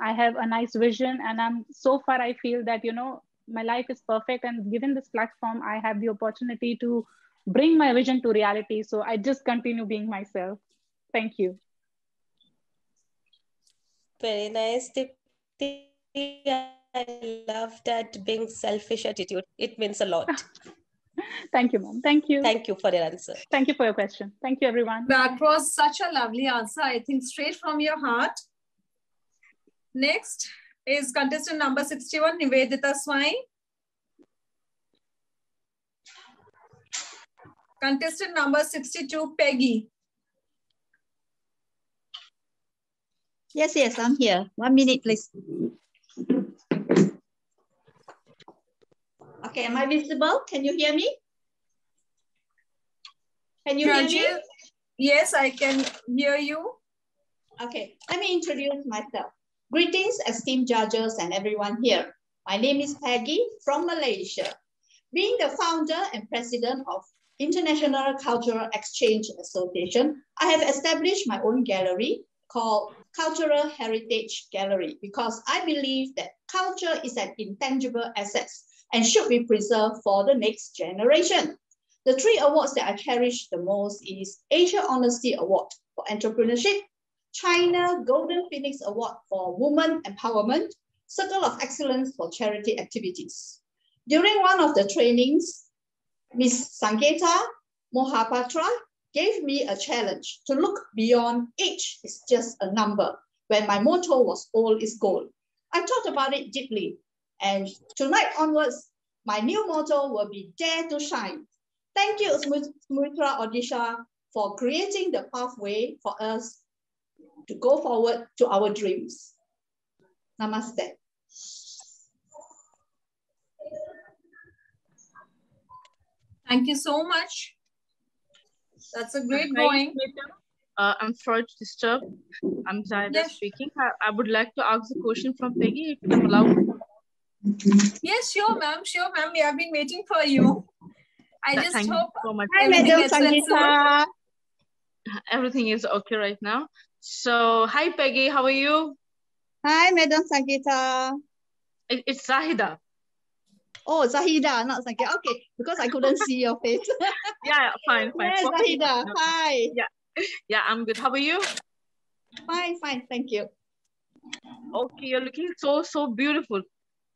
I have a nice vision, and so far I feel that, you know, my life is perfect, and given this platform, I have the opportunity to bring my vision to reality. So I just continue being myself. Thank you. Very nice. I love that being selfish attitude. It means a lot. Thank you, ma'am. Thank you. Thank you for your answer. Thank you for your question. Thank you, everyone. That was such a lovely answer. I think straight from your heart. Next is contestant number 61, Nivedita Swai. Contestant number 62, Peggy. Yes, I'm here. 1 minute, please. Okay, am I visible? Can you hear me? Can you hear me? Yes, I can hear you. Okay, let me introduce myself. Greetings, esteemed judges and everyone here. My name is Peggy from Malaysia. Being the founder and president of International Cultural Exchange Association, I have established my own gallery, called Cultural Heritage Gallery, because I believe that culture is an intangible asset and should be preserved for the next generation. The 3 awards that I cherish the most is Asia Honesty Award for Entrepreneurship, China Golden Phoenix Award for Women Empowerment, Circle of Excellence for Charity Activities. During one of the trainings, Ms. Sangeeta Mohapatra gave me a challenge to look beyond age is just a number, when my motto was old is gold. I thought about it deeply, and tonight onwards, my new motto will be Dare to Shine. Thank you, Smritra Odisha, for creating the pathway for us to go forward to our dreams. Namaste. Thank you so much. That's a great going. I'm sorry to disturb. I'm Zahida speaking. I would like to ask a question from Peggy, if I'm allowed. Yes, sure, ma'am. Sure, ma'am. We have been waiting for you. I just Thank hope you so much. Hi, Madam Sangeeta. Everything is okay right now. So, hi, Peggy. How are you? Hi, Madam Sangeeta. It's Zahida. Oh, Zahida, not Sangeeta. Okay, because I couldn't see your face. Yeah, fine. Yes, Zahida. Hi. Yeah, I'm good. How are you? Fine, thank you. Okay, you're looking so beautiful.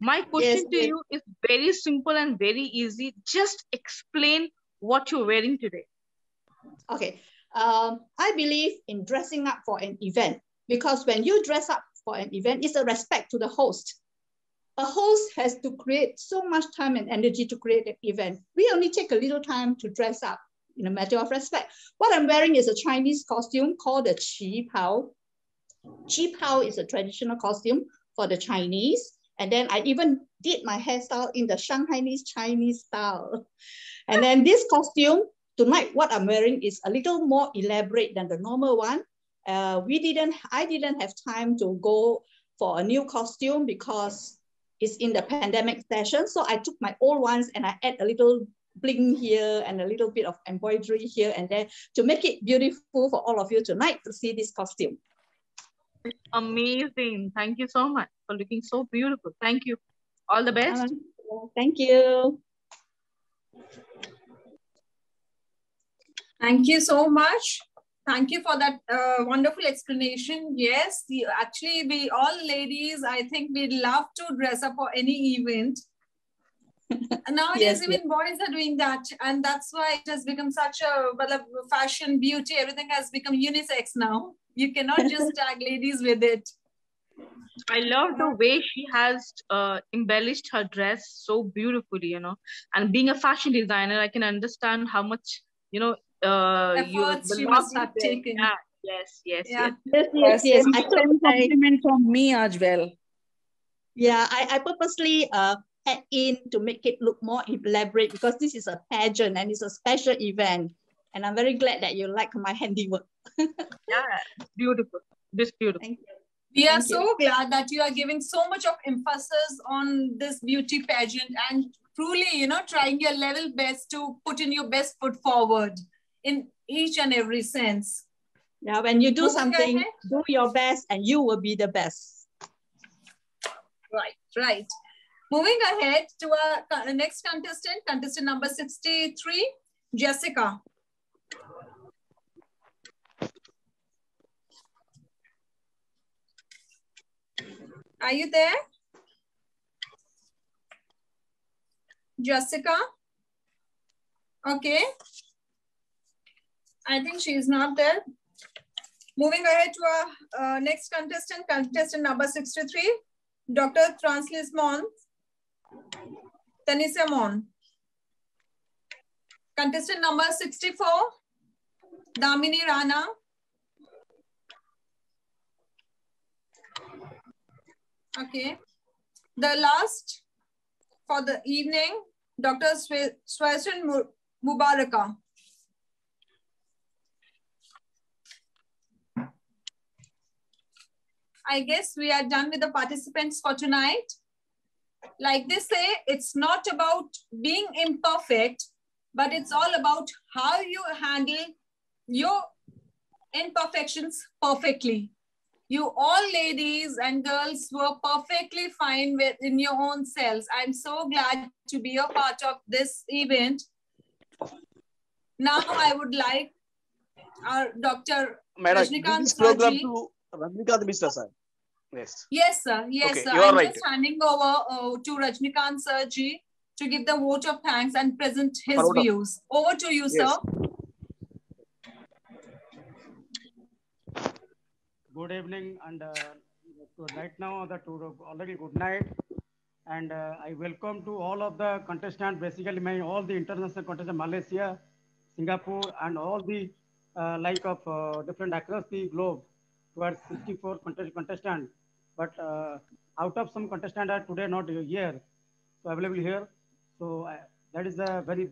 My question to you is very simple and very easy. Just explain what you're wearing today. Okay. I believe in dressing up for an event, because when you dress up for an event, it's a respect to the host. A host has to create so much time and energy to create an event. We only take a little time to dress up in a matter of respect. What I'm wearing is a Chinese costume called the Qi Pao. Qi Pao is a traditional costume for the Chinese. And then I even did my hairstyle in the Shanghainese Chinese style. And then this costume, tonight, what I'm wearing is a little more elaborate than the normal one. I didn't have time to go for a new costume because it's in the pandemic session. So I took my old ones and I add a little bling here and a little bit of embroidery here and there to make it beautiful for all of you tonight to see this costume. Amazing. Thank you so much for looking so beautiful. Thank you. All the best. Thank you. Thank you so much. Thank you for that wonderful explanation. Yes, actually, we all ladies, I think we love to dress up for any event. And nowadays, even boys are doing that. And that's why it has become such a fashion, beauty, everything has become unisex now. You cannot just tag ladies with it. I love the way she has embellished her dress so beautifully, you know. And being a fashion designer, I can understand how much, you know, efforts she must have taken. Yes. I took compliment from me as well. Yeah, I purposely add in to make it look more elaborate because this is a pageant and it's a special event. And I'm very glad that you like my handiwork. Yeah, beautiful. This beautiful. Thank you. We are so glad that you are giving so much of emphasis on this beauty pageant and truly, you know, trying your level best to put in your best foot forward in each and every sense. Yeah, when you do something, do your best and you will be the best. Right. Moving ahead to our next contestant number 63, Jessica. Are you there? Jessica? Okay. I think she is not there. Moving ahead to our next contestant number 63, Dr. Translis Mon, Tanisha Mon. Contestant number 64, Damini Rana. Okay. The last for the evening, Dr. Swayashan Mubaraka. I guess we are done with the participants for tonight. Like they say, it's not about being imperfect, but it's all about how you handle your imperfections perfectly. You all ladies and girls were perfectly fine in your own selves. I'm so glad to be a part of this event. Now I would like our Dr. Rajnikant this program Sirji. to Rajnikant Mishra, sir. Yes. Yes, sir. Yes, okay, sir. you are I'm right. just handing over to Rajnikant Sirji to give the vote of thanks and present his views. Over to you, yes. sir. Good evening, and right now already good night, and I welcome to all of the contestants, basically all the international contestants, Malaysia, Singapore, and all the different across the globe, towards 64 contestants. But out of some contestants are today not here, so available here. So that is a very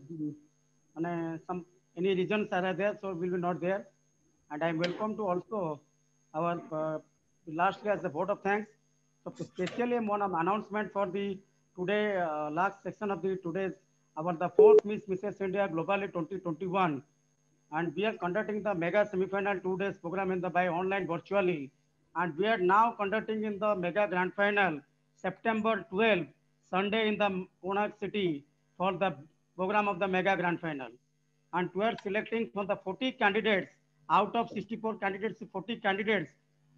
any reasons are there, so will be not there. And I am welcome to also our lastly as a vote of thanks. So especially one announcement for the today last section of the today's the fourth Mrs. India Globally 2021, and we are conducting the mega semi-final 2 days program in the by online virtually, and we are now conducting in the mega grand final September 12 Sunday in the Pune city for the program of the mega grand final, and we are selecting from the 40 candidates out of 64 candidates, 40 candidates,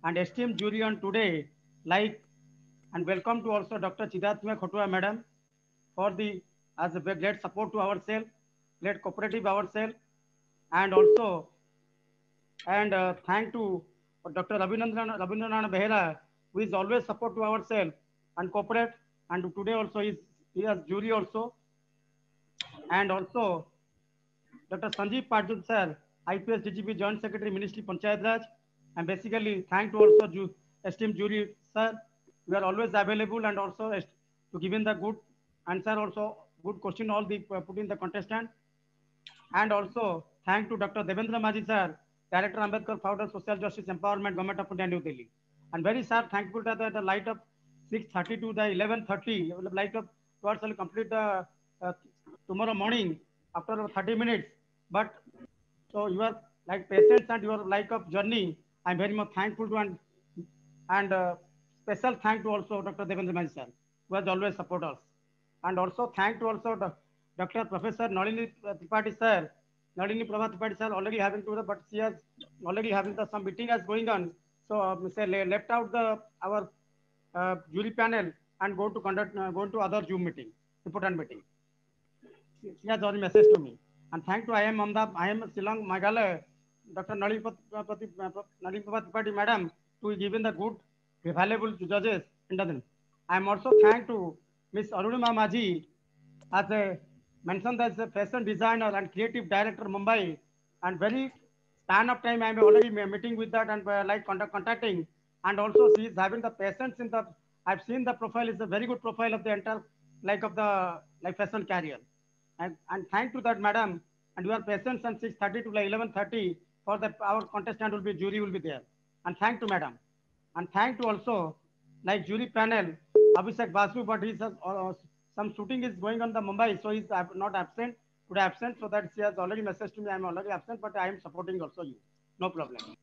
and esteemed jury on today, and welcome to also Dr. Chidatma Khotua madam for the as a great support to ourselves, great cooperative ourselves, and also thank to Dr. Rabindranath Behera, who is always support to ourselves and cooperate, and today also he has jury also, and also Dr. Sanjeev Patil sir, IPS DGP Joint Secretary Ministry Panchayat Raj, and basically thank to also esteemed jury sir. We are always available and also to give in the good answer, also good question all the put in the contestant, and also thank to Dr. Devendra Maji sir, Director Ambedkar Founder Social Justice Empowerment Government of India New Delhi, and very sir thankful that the light of 6:30 to the 11:30 light of towards complete the tomorrow morning after 30 minutes. But so you are like patience and your like of journey, I'm very much thankful to, and special thank to also Dr. Devendra Maji sir, who has always support us, and also thank to also Dr. Professor Nalini Tripathi sir. Nalini Prabha Tripathi sir already having to the, but she has already having the some meeting as going on, so say left out the our jury panel and go to conduct go to other Zoom meeting, important meeting. She has already message to me, and thank to I am Shillong Meghalaya, Dr. Nalini Prabha Tripathi madam, to giving the good valuable judges. I am also thank to Miss Arunima Maji as a mentioned as a fashion designer and creative director Mumbai, and very span of time I am already meeting with that and contacting, and also she is having the patience in the, I've seen the profile is a very good profile of the entire of the fashion career, and thank to that madam, and your patience and 6:30 to 11:30 for the our contestant will be jury will be there, and thank to madam, and thank to also jury panel Abhishek Basu, but he's some shooting is going on the Mumbai, so he's not absent today, so that she has already messaged to me. I'm already absent, but I am supporting also you, no problem.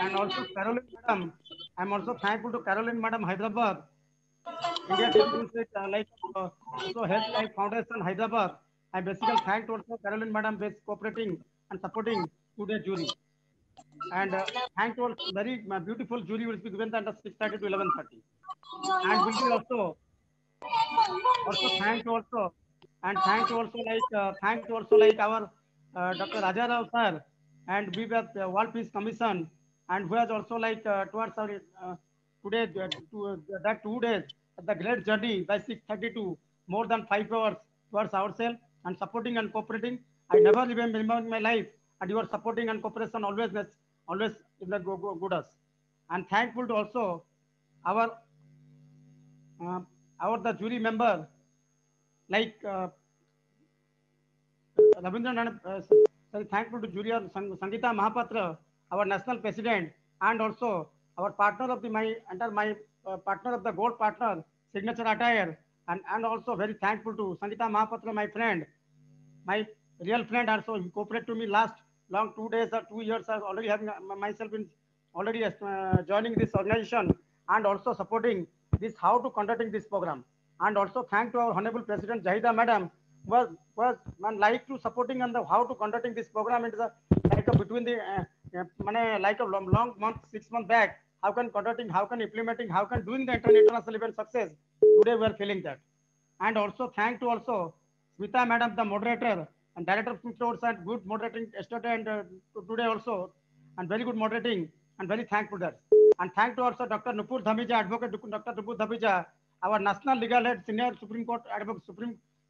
And also Caroline madam, I'm also thankful to Caroline madam Hyderabad, India also Health Life Foundation Hyderabad. I basically thank also Caroline madam for cooperating and supporting today jury. And thank to very beautiful jury will be given under 6:30 to 11:30. And will be also thank to also, and thank to also our Dr. Raja Rao sir, and we were the World Peace Commission, and who has also towards our today that 2 days the great journey by 6:30 to more than 5 hours towards ourselves and supporting and cooperating. I never remember in my life, and your supporting and cooperation always in the good us. And thankful to also our the jury member Rabindranath, thankful to jury Sangeeta Mahapatra, our national president, and also our partner of the partner of the gold partner signature attire, and also very thankful to Sangeeta Mahapatra, my friend, my real friend, also he cooperated to me last long 2 days or 2 years. I already having myself in already joining this organization and also supporting this how to conducting this program. And also thank to our Honorable President Zahida Madam was like to supporting on the how to conducting this program. It is a like a between the like a long month, 6 months back. How can conducting, how can implementing, how can doing the international event success. Today we are feeling that. And also thank to also Smita Madam, the moderator and director of Course and good moderating yesterday and today also, and very good moderating and very thankful that. And thank to also Dr. Nupur Dhamija, Advocate Dr. Nupur Dhamija, our National Legal Head, Senior Supreme Court Advocate,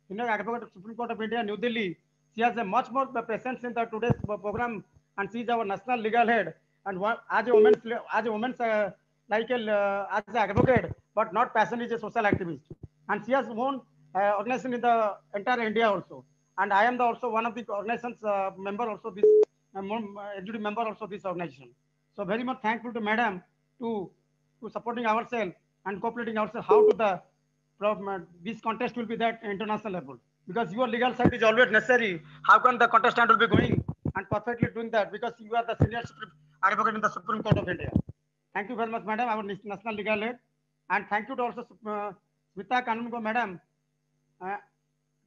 Senior Advocate of Supreme Court of India, New Delhi. She has a much more presence in the today's program, and she is our National Legal Head. And as a woman's like as an advocate, but not passion, is a social activist. And she has won organization in the entire India also. And I am the also one of the organizations member also this executive member also this organization. So very much thankful to Madam to supporting ourselves and cooperating ourselves how to the this contest will be that international level, because your legal side is always necessary. How can the contestant will be going and perfectly doing that, because you are the senior advocate in the Supreme Court of India. Thank you very much, Madam, our National Legal Head. And thank you to also Smita Kanungo Madam,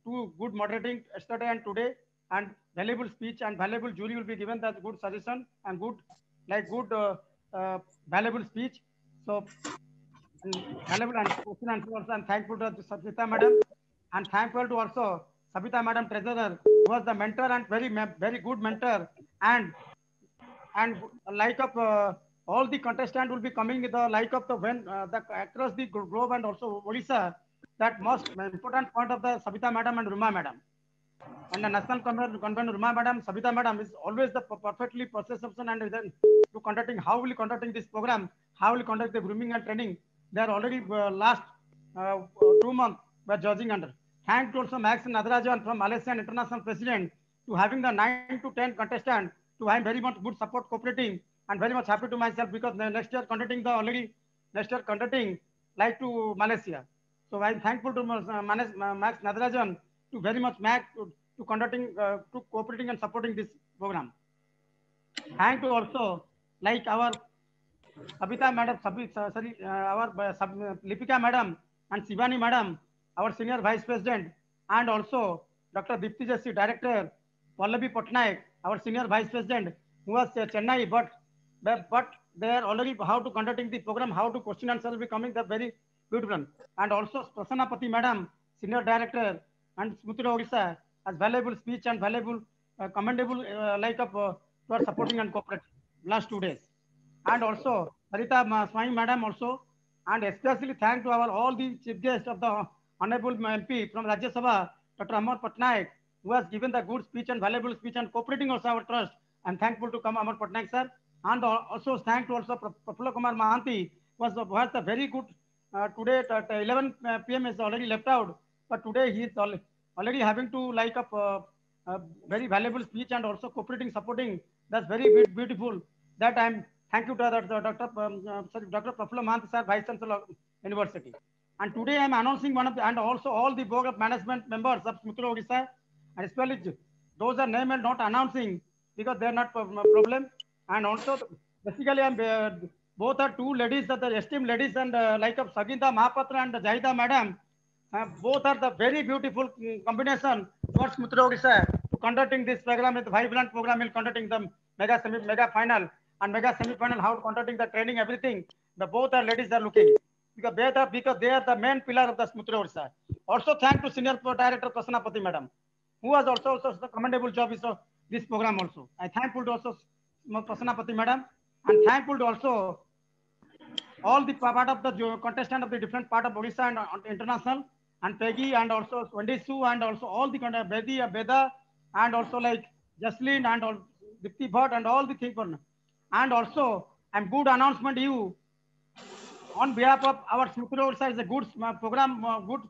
to good moderating yesterday and today, and valuable speech and valuable jury will be given that good suggestion and good valuable speech. So valuable and question answer also. I'm thankful to Smita Madam, and thankful to also Sabita Madam Treasurer, who was the mentor and very good mentor, and like of all the contestants will be coming with the like of the when the across the globe and also Odisha. That most important point of the Sabita Madam and Ruma Madam. And the National Convener Ruma Madam, Sabita Madam is always the perfectly perception and then to conducting how will conducting this program, how will conduct the grooming and training. They are already last 2 months were judging under. Thank to also Max Nadarajan from Malaysian International President to having the 9 to 10 contestants to have very much good support cooperating, and very much happy to myself because next year conducting like to Malaysia. So I'm thankful to Max Nadarajan to very much Max to conducting to cooperating and supporting this program. Thank to also like our Sabita Madam, our Lipika Madam and Shivani Madam, our Senior Vice President, and also Dr. Dipti Jassi, Director, Pallavi Patnaik, our Senior Vice President, who was Chennai, but they are already how to conducting the program, how to question answer will be coming, the very beautiful. And also Prasanna Pati Madam, Senior Director, and Smutira Odisha, as valuable speech and valuable commendable like of to our supporting and cooperating last 2 days. And also Harita Swami Madam also, and especially thank to our all the chief guests of the Honorable MP from Rajya Sabha, Dr. Amar Patnaik, who has given the good speech and valuable speech and cooperating also our trust. I'm thankful to come Amar Patnaik sir. And also thank to also Prafula Kumar Mahanti was a very good today at 11 p.m. is already left out, but today he is already having to like a very valuable speech and also cooperating, supporting. That's very beautiful. That I'm thank you to Dr. Prafula Mahanti sir, Vice Chancellor of University. And today I'm announcing one of the, and also all the board of management members of Smutira Odisha, and especially those are named and not announcing because they're not problem. And also basically I'm both are two ladies, the esteemed ladies, and like of Saginda Mahapatra and Zahida Madam, both are the very beautiful combination towards Smutira Odisha to conducting this program with vibrant program in conducting the mega final and mega semi-final, how conducting the training, everything. The both are ladies are looking because they are the main pillar of the Smutira Odisha. Also thank to Senior Director Prasanna Pati Madam, who has also the commendable job is this program also. I thankful to also Prasanna Pati Madam, and thankful to also all the part of the contestant of the different part of Odisha and international, and Peggy and also Wendy Sue and also all the Beda and also like Jaslyn and all Dipti Bhatt and all the things. And also I'm good announcement you on behalf of our Smutira Odisha is a good program, good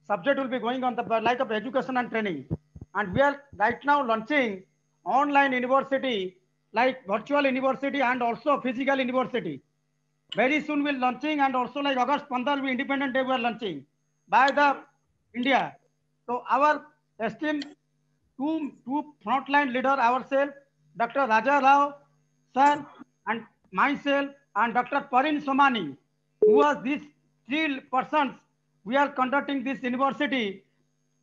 subject will be going on the like of education and training. And we are right now launching online university, like virtual university and also physical university. Very soon we'll launching, and also like August 15 we Independent Day we are launching by the India. So our esteemed two frontline leader ourselves, Dr. Raja Rao sir and myself, and Dr. Parin Somani, who was these 3 persons. We are conducting this university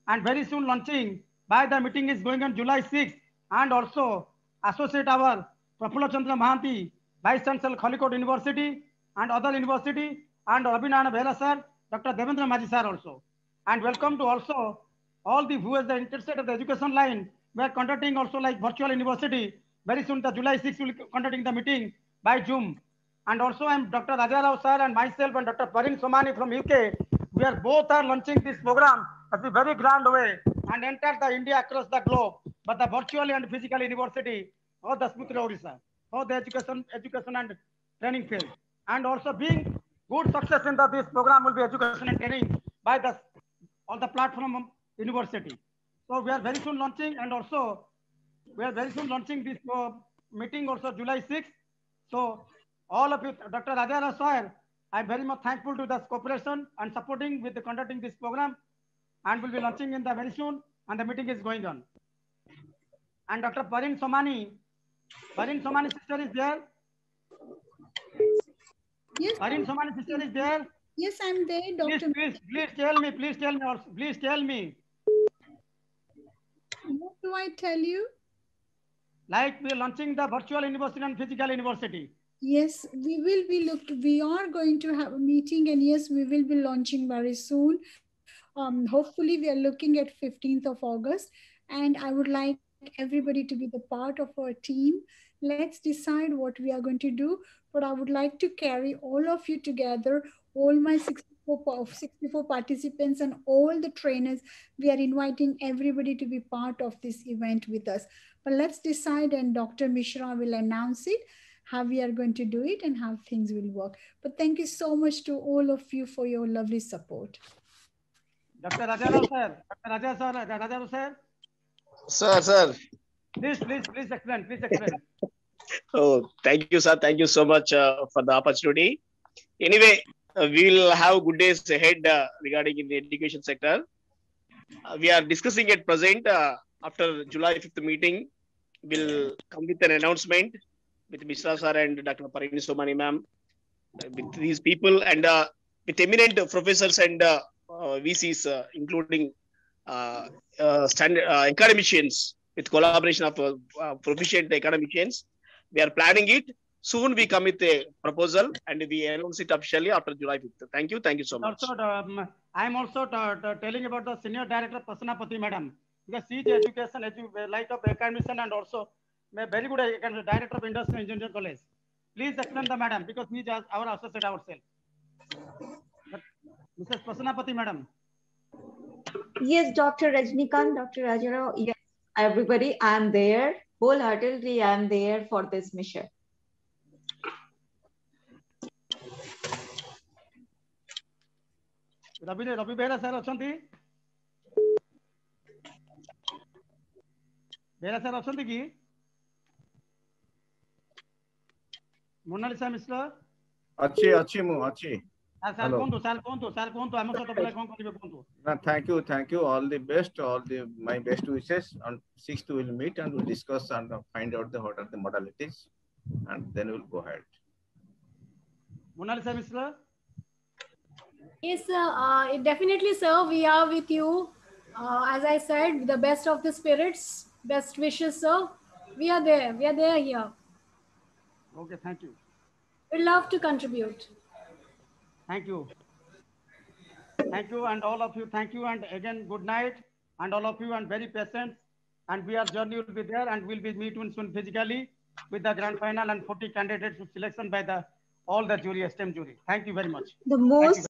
and very soon launching. By the meeting is going on July 6th, and also associate our Prafulla Chandra Mahanti, Vice Chancellor Khalikot University and other university, and Abhinana Bhela sir, Dr. Devendra Maji sir also. And welcome to also all the who is the interested of the education line. We are conducting also like virtual university. Very soon the July 6th will be conducting the meeting by Zoom. And also I'm Dr. Raja Rao sir and myself and Dr. Parin Somani from UK. We are both launching this program at a very grand way and enter the India across the globe. But the virtual and physical university of the Smitra Orissa, for the education and training field. And also being good success in this program will be education and training by on the platform of university. So we are very soon launching, and also we are very soon launching this meeting also July 6th. So all of you, Dr. Raja Rao sir, I am very much thankful to the cooperation and supporting with the conducting this program, and will be launching in the very soon, and the meeting is going on. And Dr. Parin Somani sister is there. Yes. Parin Somani sister is there. Yes, I'm there, Doctor. Please tell me also. Please tell me. What do I tell you? Like we are launching the virtual university and physical university. Yes, we are going to have a meeting, and yes, we will be launching very soon. Hopefully we are looking at 15th of August, and I would like everybody to be the part of our team. Let's decide what we are going to do, but I would like to carry all of you together, all my 64 participants and all the trainers. We are inviting everybody to be part of this event with us. But let's decide, and Dr. Mishra will announce it, how we are going to do it and how things will work. But thank you so much to all of you for your lovely support. Dr. Raja Rao sir, Dr. Raja Rao sir. Sir. Please explain. Oh, thank you, sir. Thank you so much for the opportunity. Anyway, we will have good days ahead regarding in the education sector. We are discussing at present after July 5th meeting. We'll come with an announcement with Mishra sir and Dr. Parin Somani ma'am, with these people and with eminent professors and VCs, including academicians, with collaboration of proficient academicians. We are planning it. Soon we come with a proposal and we announce it officially after July 5th. Thank you so much. Also, I am also telling about the Senior Director Prasanapati Madam, because she is education, light of academician, and also very good Director of Industrial Engineering College. Please explain the madam, because we are our associate ourselves. Mrs. Prasanapati Madam. Yes, Dr. Rajnikant, Dr. Raja Rao, yes, everybody, I am there. Wholeheartedly, I am there for this mission. Ravi Bera sir achanti? Bera sir achanti ki? Mona Lisa Mishra? Achi. Thank you. All the best. My best wishes. On 6th we'll meet and we'll discuss and find out what are the modalities, and then we'll go ahead. Mona Lisa Mishra? Yes, sir. Definitely, sir. We are with you. As I said, the best of the spirits, best wishes, sir. We are there. We are there here. Okay, thank you. We'd love to contribute. Thank you, and all of you. Thank you, and again, good night, and all of you, and very patient. And we are journey will be there, and we'll be meeting soon physically with the grand final and 40 candidates selection by all the jury, STEM jury. Thank you very much. The most